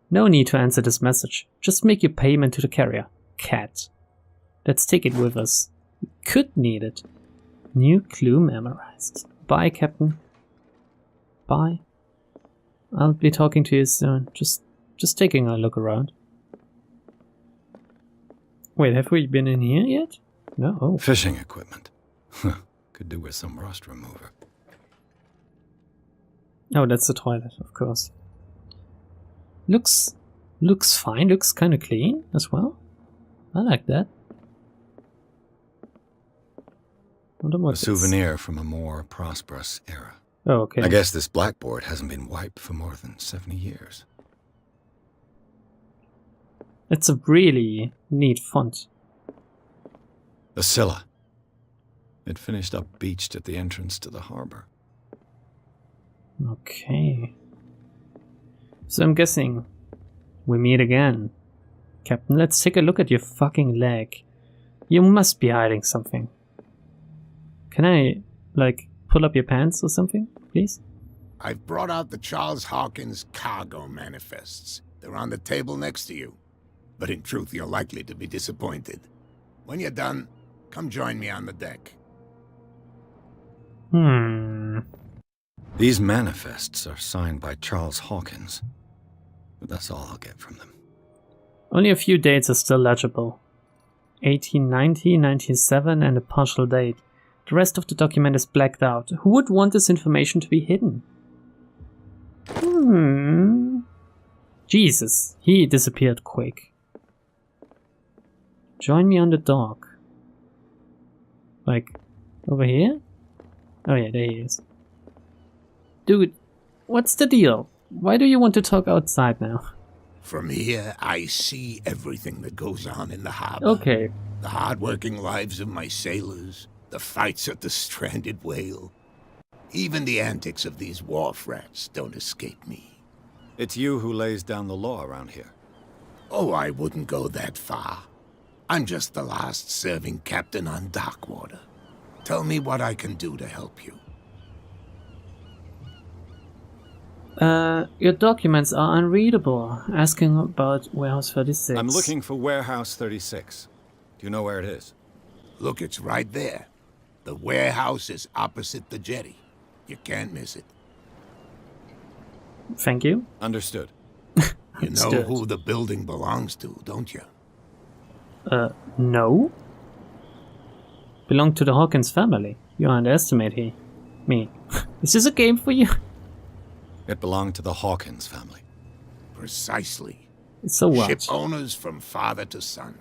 No need to answer this message. Just make your payment to the carrier. Cat. Let's take it with us. We could need it. New clue memorized. Bye, Captain. Bye. I'll be talking to you soon. Just taking a look around. Wait, have we been in here yet? No. Oh. Fishing equipment. Could do with some rust remover. Oh, that's the toilet, of course. Looks fine. Looks kind of clean as well. I like that. A souvenir from a more prosperous era. Oh, okay. I guess this blackboard hasn't been wiped for more than 70 years. It's a really neat font. The Scylla. It finished up beached at the entrance to the harbor. Okay. So I'm guessing we meet again. Captain, let's take a look at your fucking leg. You must be hiding something. Can I, like, pull up your pants or something, please? I've brought out the Charles Hawkins cargo manifests. They're on the table next to you. But in truth, you're likely to be disappointed. When you're done, come join me on the deck. These manifests are signed by Charles Hawkins. But that's all I'll get from them. Only a few dates are still legible. 1890, 1907, and a partial date. The rest of the document is blacked out. Who would want this information to be hidden? Jesus, he disappeared quick. Join me on the dock. Like, over here? Oh yeah, there he is. Dude, what's the deal? Why do you want to talk outside now? From here, I see everything that goes on in the harbor. Okay. The hard-working lives of my sailors, the fights at the stranded whale. Even the antics of these wharf rats don't escape me. It's you who lays down the law around here. Oh, I wouldn't go that far. I'm just the last serving captain on Darkwater. Tell me what I can do to help you. Your documents are unreadable. Asking about Warehouse 36. I'm looking for Warehouse 36. Do you know where it is? Look, it's right there. The warehouse is opposite the jetty. You can't miss it. Thank you. Understood. You know who the building belongs to, don't you? No. Belong to the Hawkins family. You underestimate me. Is this a game for you? It belonged to the Hawkins family. Precisely. So what? Ship owners from father to son.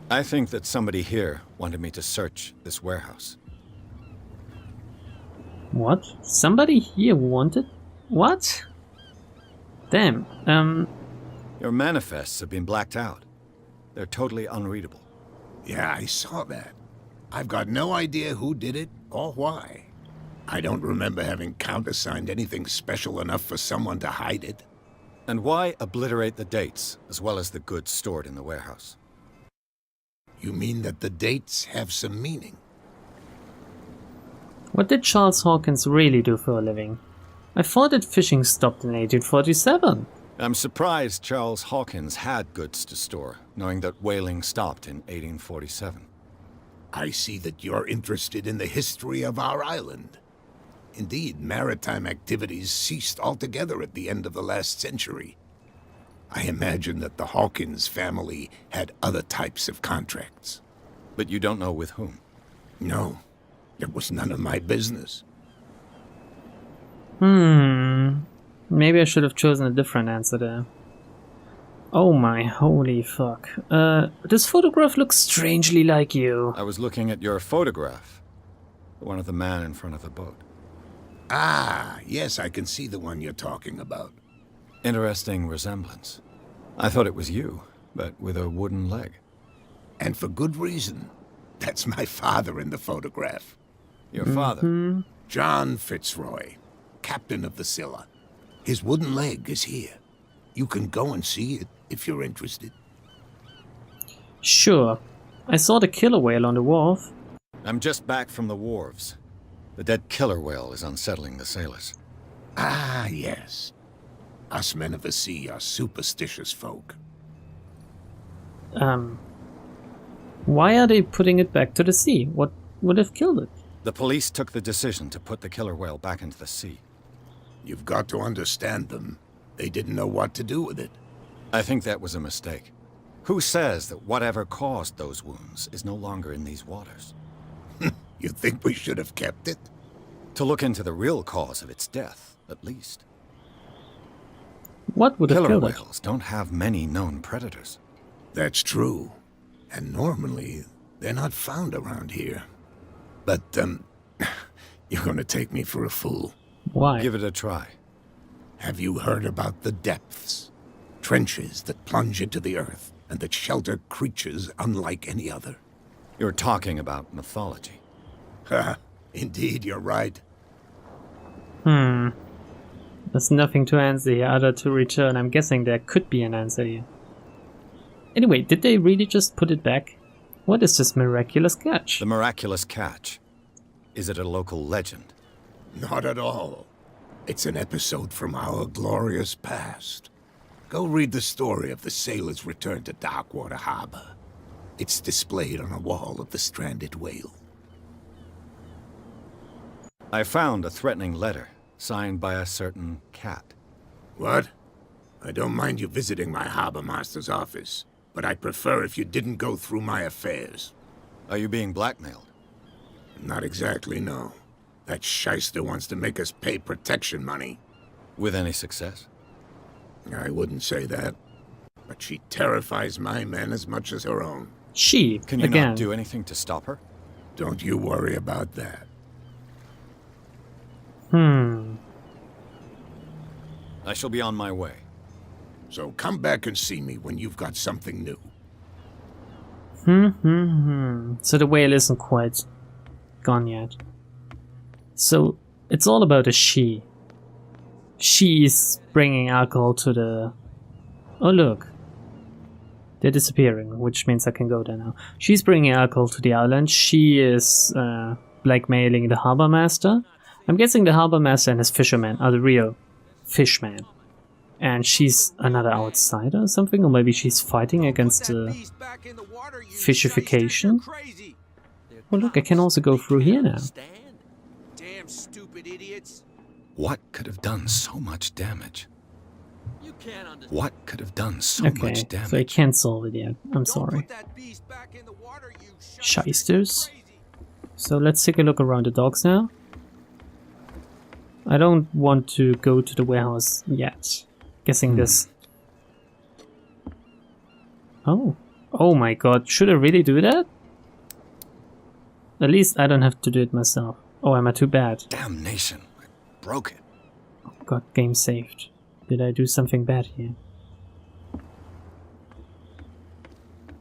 I think that somebody here wanted me to search this warehouse. What? Somebody here wanted? What? Damn, Your manifests have been blacked out. They're totally unreadable. Yeah, I saw that. I've got no idea who did it or why. I don't remember having countersigned anything special enough for someone to hide it. And why obliterate the dates, as well as the goods stored in the warehouse? You mean that the dates have some meaning? What did Charles Hawkins really do for a living? I thought that fishing stopped in 1847. I'm surprised Charles Hawkins had goods to store, knowing that whaling stopped in 1847. I see that you're interested in the history of our island. Indeed, maritime activities ceased altogether at the end of the last century. I imagine that the Hawkins family had other types of contracts. But you don't know with whom? No, it was none of my business. Maybe I should have chosen a different answer there. Oh my holy fuck. This photograph looks strangely like you. I was looking at your photograph. One of the man in front of the boat. Ah, yes, I can see the one you're talking about. Interesting resemblance. I thought it was you, but with a wooden leg. And for good reason. That's my father in the photograph. Your father? John Fitzroy, captain of the Scylla. His wooden leg is here. You can go and see it if you're interested. Sure. I saw the killer whale on the wharf. I'm just back from the wharves. The dead killer whale is unsettling the sailors. Ah, yes. Us men of the sea are superstitious folk. Why are they putting it back to the sea? What would have killed it? The police took the decision to put the killer whale back into the sea. You've got to understand them. They didn't know what to do with it. I think that was a mistake. Who says that whatever caused those wounds is no longer in these waters? You think we should have kept it? To look into the real cause of its death, at least. What would have killed killed it? Killer whales don't have many known predators. That's true. And normally, they're not found around here. But, you're gonna take me for a fool. Why? Give it a try. Have you heard about the depths? Trenches that plunge into the earth and that shelter creatures unlike any other. You're talking about mythology. Ha! Indeed, you're right. There's nothing to answer here other to return. I'm guessing there could be an answer here. Anyway, did they really just put it back? What is this miraculous catch? The miraculous catch. Is it a local legend? Not at all. It's an episode from our glorious past. Go read the story of the sailor's return to Darkwater Harbor. It's displayed on a wall of the stranded whale. I found a threatening letter, signed by a certain cat. What? I don't mind you visiting my harbor master's office, but I'd prefer if you didn't go through my affairs. Are you being blackmailed? Not exactly, no. That shyster wants to make us pay protection money. With any success? I wouldn't say that. But she terrifies my men as much as her own. She, Can you again. not do anything to stop her? Don't you worry about that. I shall be on my way. So come back and see me when you've got something new. So the whale isn't quite gone yet. So it's all about a she. She's bringing alcohol to the... Oh look. They're disappearing, which means I can go there now. She's bringing alcohol to the island. She is blackmailing the harbor master. I'm guessing the harbor master and his fishermen are the real fishmen. And she's another outsider or something, or maybe she's fighting against the fishification. Oh look, I can also go through here now. Damn stupid idiots. What could have done so much damage? You can't understand. What could have done so Okay, much damage? so I can't solve it yet. I'm sorry. Shysters. So let's take a look around the docks now. I don't want to go to the warehouse yet. Guessing this. Oh. Oh my god, should I really do that? At least I don't have to do it myself. Oh, am I too bad? Damnation. I broke it. Oh god, game saved. Did I do something bad here?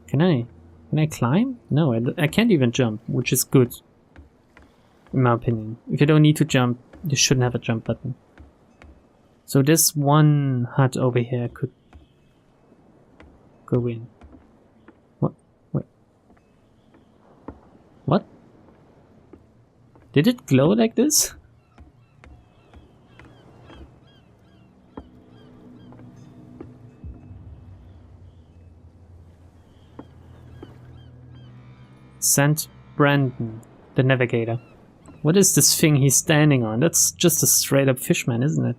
Can I climb? No, I can't even jump, which is good. In my opinion. If you don't need to jump, you shouldn't have a jump button. So this one hut over here could go in. What? Wait. What? Did it glow like this? St. Brandon, the navigator. What is this thing he's standing on? That's just a straight up fishman, isn't it?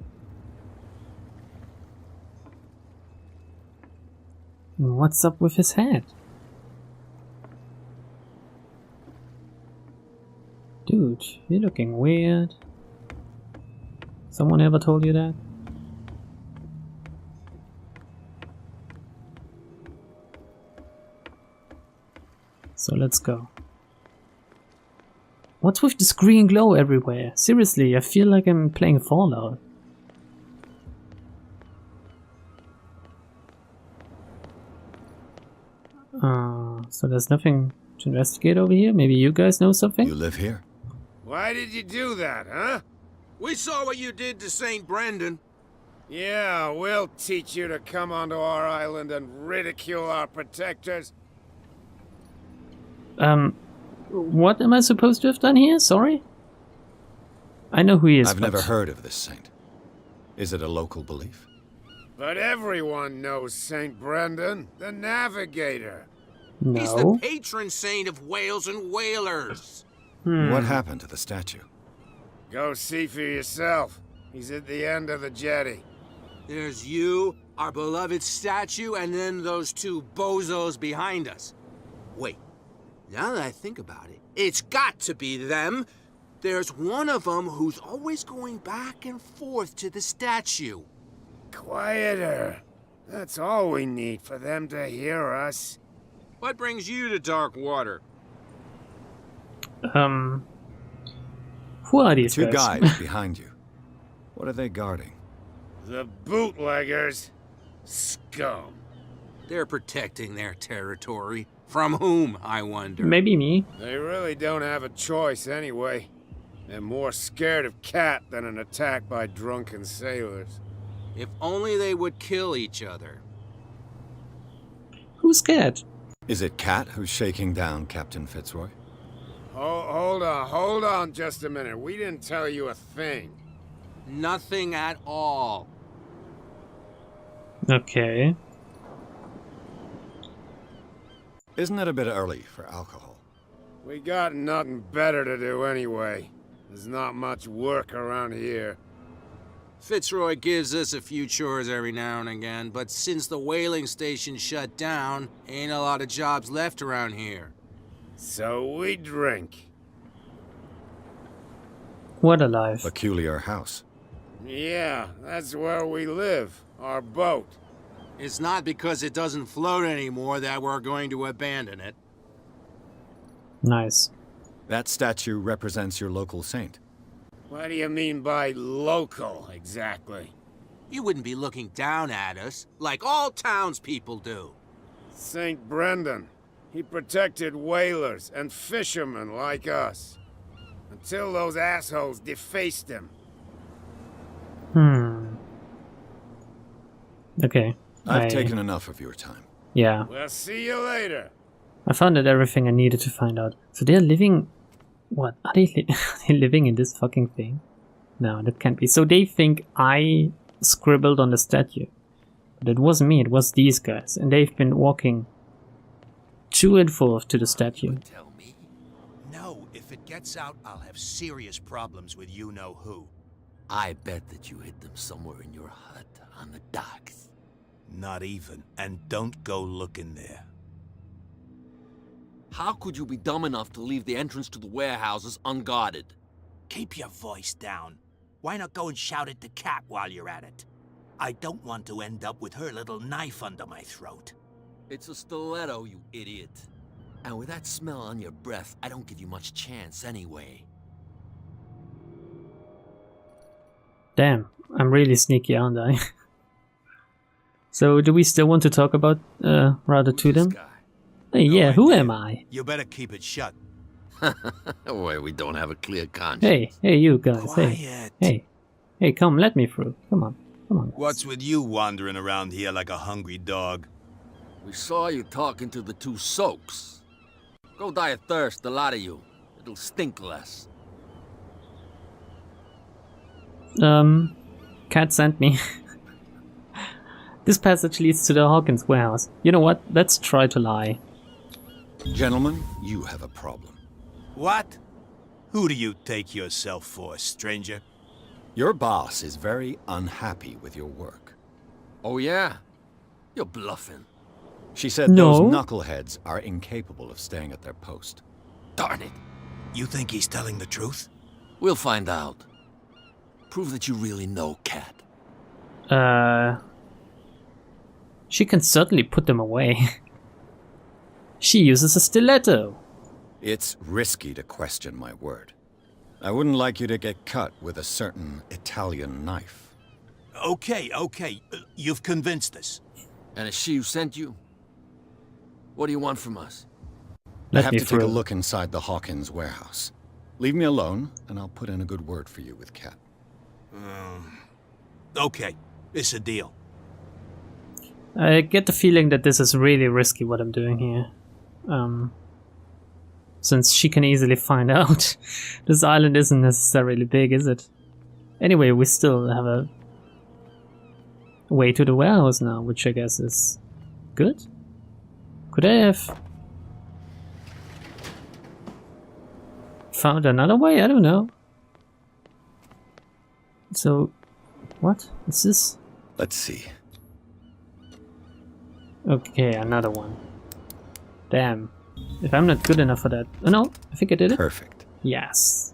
What's up with his head? Dude, you're looking weird. Someone ever told you that? So let's go. What's with this green glow everywhere? Seriously, I feel like I'm playing Fallout. So there's nothing to investigate over here? Maybe you guys know something? You live here? Why did you do that, huh? We saw what you did to St. Brendan. Yeah, we'll teach you to come onto our island and ridicule our protectors. What am I supposed to have done here? Sorry? I know who he is. I've never heard of this saint. Is it a local belief? But everyone knows St. Brendan, the navigator. No. He's the patron saint of whales and whalers. What happened to the statue? Go see for yourself. He's at the end of the jetty. There's you, our beloved statue, and then those two bozos behind us. Wait, now that I think about it, it's got to be them. There's one of them who's always going back and forth to the statue. Quieter. That's all we need for them to hear us. What brings you to Darkwater? Who are these Two guys? guys behind you. What are they guarding? The bootleggers. Scum. They're protecting their territory. From whom, I wonder? Maybe me. They really don't have a choice anyway. They're more scared of Cat than an attack by drunken sailors. If only they would kill each other. Who's scared? Is it Cat who's shaking down Captain Fitzroy? Hold on just a minute. We didn't tell you a thing. Nothing at all. Okay. Isn't it a bit early for alcohol? We got nothing better to do anyway. There's not much work around here. Fitzroy gives us a few chores every now and again, but since the whaling station shut down, ain't a lot of jobs left around here. So we drink. What a life. Peculiar house. Yeah, that's where we live. Our boat. It's not because it doesn't float anymore that we're going to abandon it. Nice. That statue represents your local saint. What do you mean by local, exactly? You wouldn't be looking down at us, like all townspeople do. St. Brendan. He protected whalers and fishermen like us. Until those assholes defaced him. Okay. I've taken enough of your time. Yeah. We'll see you later. I found out everything I needed to find out. So they're living... What? Are they living in this fucking thing? No, that can't be. So they think I scribbled on the statue. But it wasn't me, it was these guys. And they've been walking to and forth to the statue. Tell me. No, if it gets out, I'll have serious problems with you-know-who. I bet that you hid them somewhere in your hut on the docks. Not even. And don't go looking there. How could you be dumb enough to leave the entrance to the warehouses unguarded? Keep your voice down. Why not go and shout at the cat while you're at it? I don't want to end up with her little knife under my throat. It's a stiletto, you idiot. And with that smell on your breath, I don't give you much chance anyway. Damn, I'm really sneaky, aren't I? So, do we still want to talk about, rather to them? Hey, yeah, who am I? You better keep it shut. Where we don't have a clear conscience. Hey, you guys, Quiet. Hey, come, let me through. Come on. What's with you wandering around here like a hungry dog? We saw you talking to the two soaks. Go die of thirst, the lot of you. It'll stink less. Cat sent me. This passage leads to the Hawkins warehouse. You know what? Let's try to lie. Gentlemen, you have a problem. What? Who do you take yourself for, stranger? Your boss is very unhappy with your work. Oh yeah? You're bluffing. She said those knuckleheads are incapable of staying at their post. Darn it. You think he's telling the truth? We'll find out. Prove that you really know Cat. She can certainly put them away. She uses a stiletto. It's risky to question my word. I wouldn't like you to get cut with a certain Italian knife. Okay. You've convinced us. And it's she who sent you? What do you want from us? I have to take a look inside the Hawkins warehouse. Leave me alone, and I'll put in a good word for you with Kat. Okay, it's a deal. I get the feeling that this is really risky what I'm doing here. Since she can easily find out. This island isn't necessarily big, is it? Anyway, we still have a way to the warehouse now, which I guess is good. Could I have found another way? I don't know. So, what is this? Let's see. Okay, another one. Damn. If I'm not good enough for that. Oh no, I think I did it. Perfect. Yes.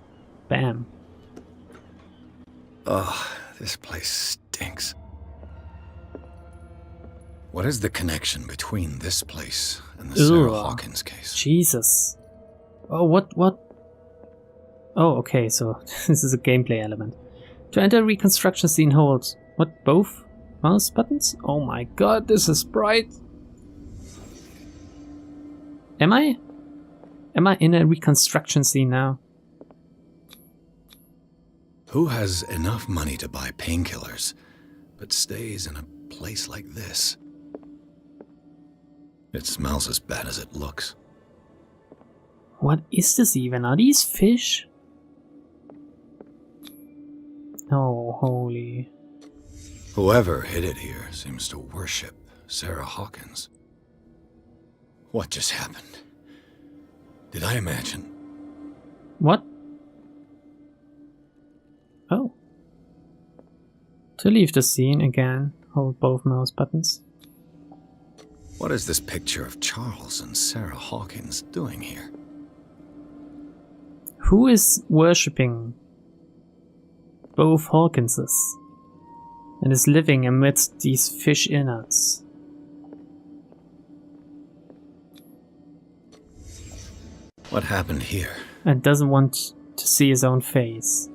Bam. Oh, this place stinks. What is the connection between this place and the Sarah Hawkins case? Jesus. Oh, what? Oh, okay, so this is a gameplay element. To enter a reconstruction scene, hold. What, both mouse buttons? Oh my god, this is bright. Am I in a reconstruction scene now? Who has enough money to buy painkillers, but stays in a place like this? It smells as bad as it looks. What is this even? Are these fish? Oh, holy. Whoever hid it here seems to worship Sarah Hawkins. What just happened? Did I imagine? What? Oh. To leave the scene again, hold both mouse buttons. What is this picture of Charles and Sarah Hawkins doing here? Who is worshipping both Hawkinses and is living amidst these fish innards? What happened here? And doesn't want to see his own face.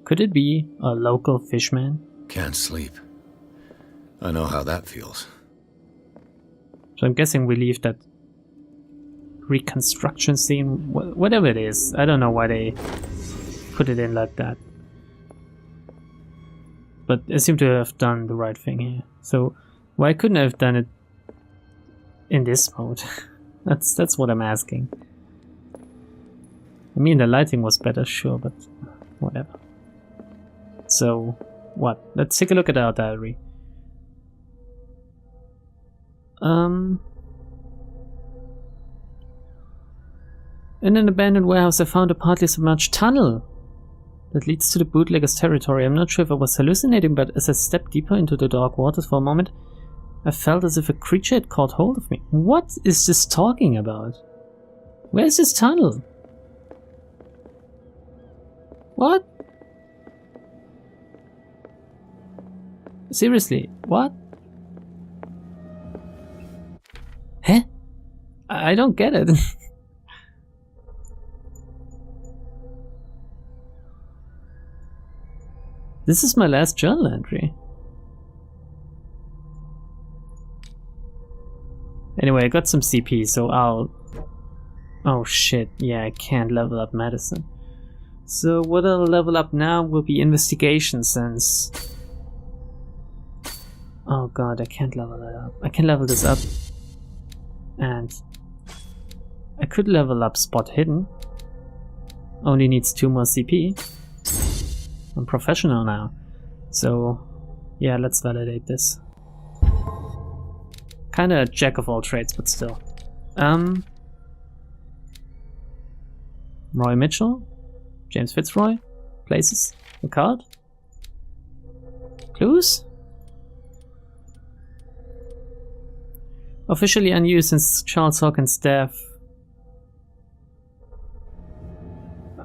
Could it be a local fishman? Can't sleep. I know how that feels. So I'm guessing we leave that reconstruction scene, whatever it is. I don't know why they put it in like that. But I seem to have done the right thing here. So why couldn't I have done it in this mode? That's what I'm asking. I mean, the lighting was better, sure, but whatever. So, what? Let's take a look at our diary. In an abandoned warehouse, I found a partly submerged tunnel that leads to the bootlegger's territory. I'm not sure if I was hallucinating, but as I stepped deeper into the dark waters for a moment, I felt as if a creature had caught hold of me. What is this talking about? Where is this tunnel? What? Seriously, what? Huh? I don't get it. This is my last journal entry. Anyway, I got some CP, so I'll... Oh shit, yeah, I can't level up medicine. So what I'll level up now will be investigation, since... Oh god, I can't level that up. I can level this up. And... I could level up spot hidden. Only needs 2 more CP. I'm professional now. So, yeah, let's validate this. Kinda a jack of all trades, but still. Roy Mitchell? James Fitzroy? Places? A card? Clues? Officially unused since Charles Hawkins' death.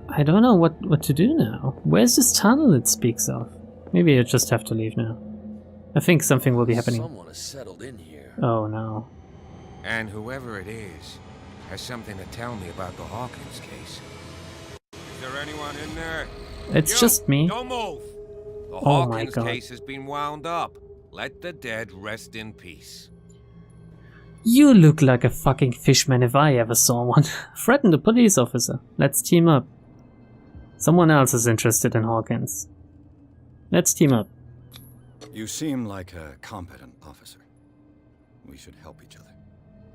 I don't know what to do now. Where's this tunnel it speaks of? Maybe I just have to leave now. I think something will be happening. Someone has settled in here. Oh no. And whoever it is has something to tell me about the Hawkins case. Is there anyone in there? It's just me. Don't move! The Oh my Hawkins God. case has been wound up. Let the dead rest in peace. You look like a fucking fishman if I ever saw one. Threaten the police officer. Let's team up. Someone else is interested in Hawkins. Let's team up. You seem like a competent officer. We should help each other.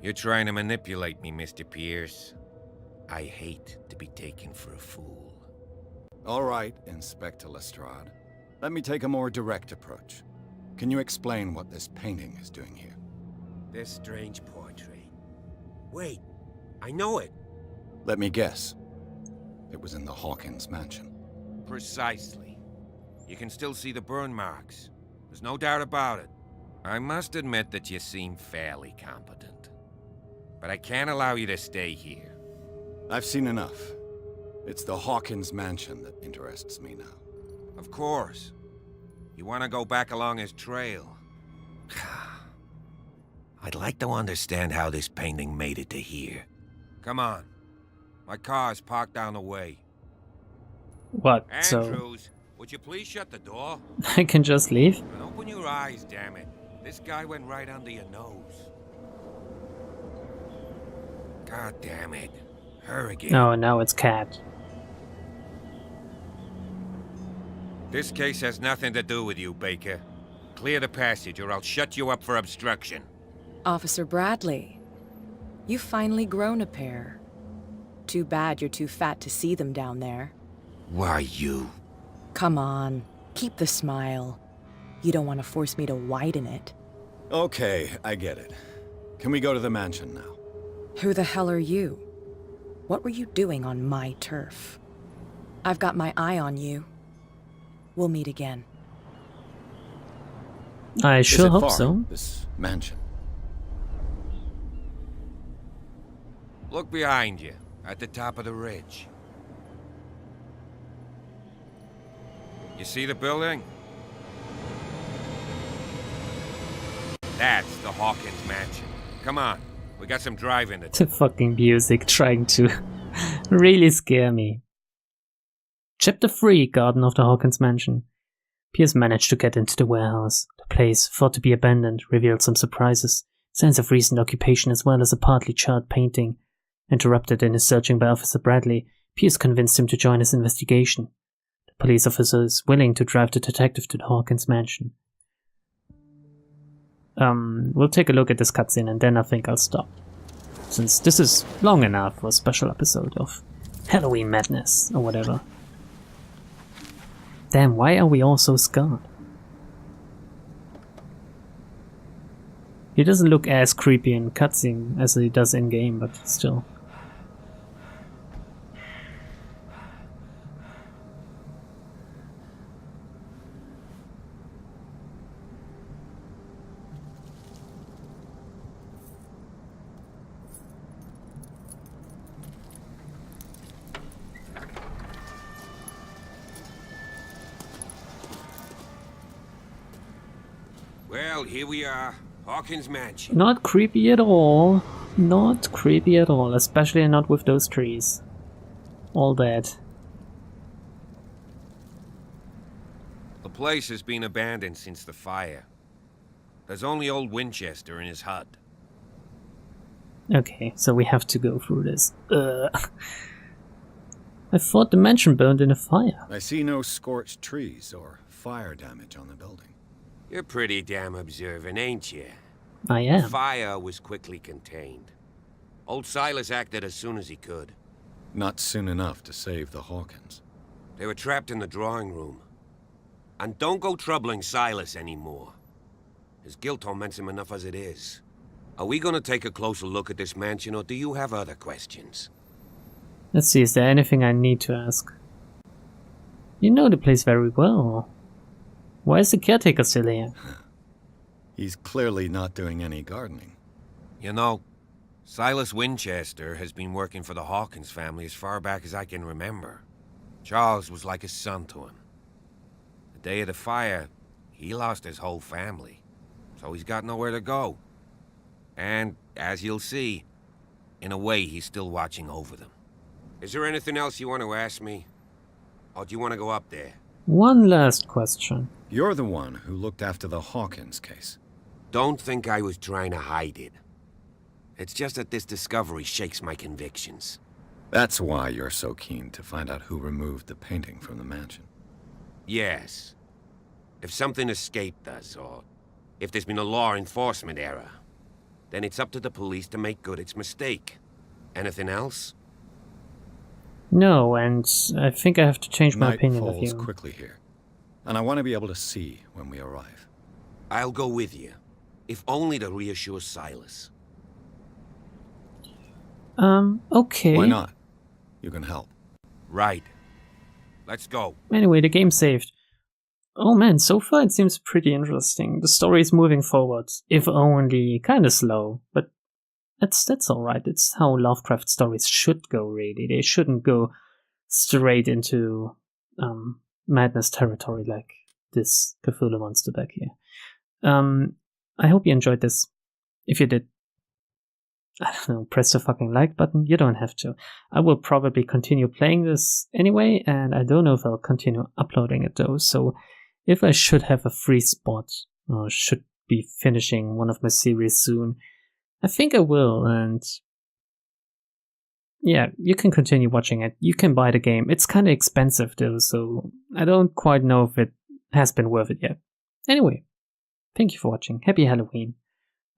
You're trying to manipulate me, Mr. Pierce. I hate to be taken for a fool. All right, Inspector Lestrade. Let me take a more direct approach. Can you explain what this painting is doing here? This strange portrait. Wait, I know it. Let me guess. It was in the Hawkins mansion. Precisely. You can still see the burn marks. There's no doubt about it. I must admit that you seem fairly competent. But I can't allow you to stay here. I've seen enough. It's the Hawkins mansion that interests me now. Of course. You want to go back along his trail. I'd like to understand how this painting made it to here. Come on. My car's parked down the way. What, Andrews, would you please shut the door? I can just leave? And open your eyes, damn it. This guy went right under your nose. God damn it. Her again. Oh, now it's Cat. This case has nothing to do with you, Baker. Clear the passage or I'll shut you up for obstruction. Officer Bradley, you've finally grown a pair. Too bad you're too fat to see them down there. Why, you? Come on, keep the smile. You don't want to force me to widen it. Okay, I get it. Can we go to the mansion now? Who the hell are you? What were you doing on my turf? I've got my eye on you. We'll meet again. I sure hope far, so. This mansion. Look behind you, at the top of the ridge. You see the building? That's the Hawkins mansion. Come on, we got some driving to do. The fucking music trying to really scare me. Chapter 3, Garden of the Hawkins Mansion. Pierce managed to get into the warehouse. The place, thought to be abandoned, revealed some surprises. Signs of recent occupation as well as a partly charred painting. Interrupted in his searching by Officer Bradley, Pierce convinced him to join his investigation. The police officer is willing to drive the detective to the Hawkins Mansion. We'll take a look at this cutscene and then I think I'll stop. Since this is long enough for a special episode of Halloween Madness or whatever. Damn, why are we all so scarred? He doesn't look as creepy in cutscene as he does in game, but still. Well, here we are. Hawkins Mansion. Not creepy at all. Not creepy at all, especially not with those trees. All that. The place has been abandoned since the fire. There's only old Winchester in his hut. Okay, so we have to go through this. I thought the mansion burned in a fire. I see no scorched trees or fire damage on the building. You're pretty damn observant, ain't you? I am. The fire was quickly contained. Old Silas acted as soon as he could. Not soon enough to save the Hawkins. They were trapped in the drawing room. And don't go troubling Silas anymore. His guilt torments him enough as it is. Are we gonna take a closer look at this mansion, or do you have other questions? Let's see, is there anything I need to ask? You know the place very well. Why is the caretaker still here? He's clearly not doing any gardening. You know, Silas Winchester has been working for the Hawkins family as far back as I can remember. Charles was like a son to him. The day of the fire, he lost his whole family, so he's got nowhere to go. And, as you'll see, In a way, he's still watching over them. Is there anything else you want to ask me? Or do you want to go up there? One last question. You're the one who looked after the Hawkins case. Don't think I was trying to hide it. It's just that this discovery shakes my convictions. That's why you're so keen to find out who removed the painting from the mansion. Yes. If something escaped us, or if there's been a law enforcement error, then it's up to the police to make good its mistake. Anything else? No, and I think I have to change my Night opinion of falls you. quickly here, and I want to be able to see when we arrive. I'll go with you, if only to reassure Silas. Okay. Why not? You can help. Right. Let's go. Anyway, the game saved. Oh man, so far it seems pretty interesting. The story is moving forward, if only kinda slow, but that's alright. It's how Lovecraft stories should go, really. They shouldn't go straight into madness territory like this Cthulhu monster back here. I hope you enjoyed this. If you did, I don't know, press the fucking like button. You don't have to. I will probably continue playing this anyway, and I don't know if I'll continue uploading it though, so if I should have a free spot, or should be finishing one of my series soon, I think I will, and yeah, you can continue watching it. You can buy the game. It's kind of expensive though, so I don't quite know if it has been worth it yet. Anyway, thank you for watching. Happy Halloween.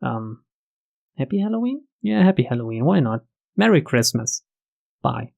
Happy Halloween? Yeah, happy Halloween. Why not? Merry Christmas. Bye.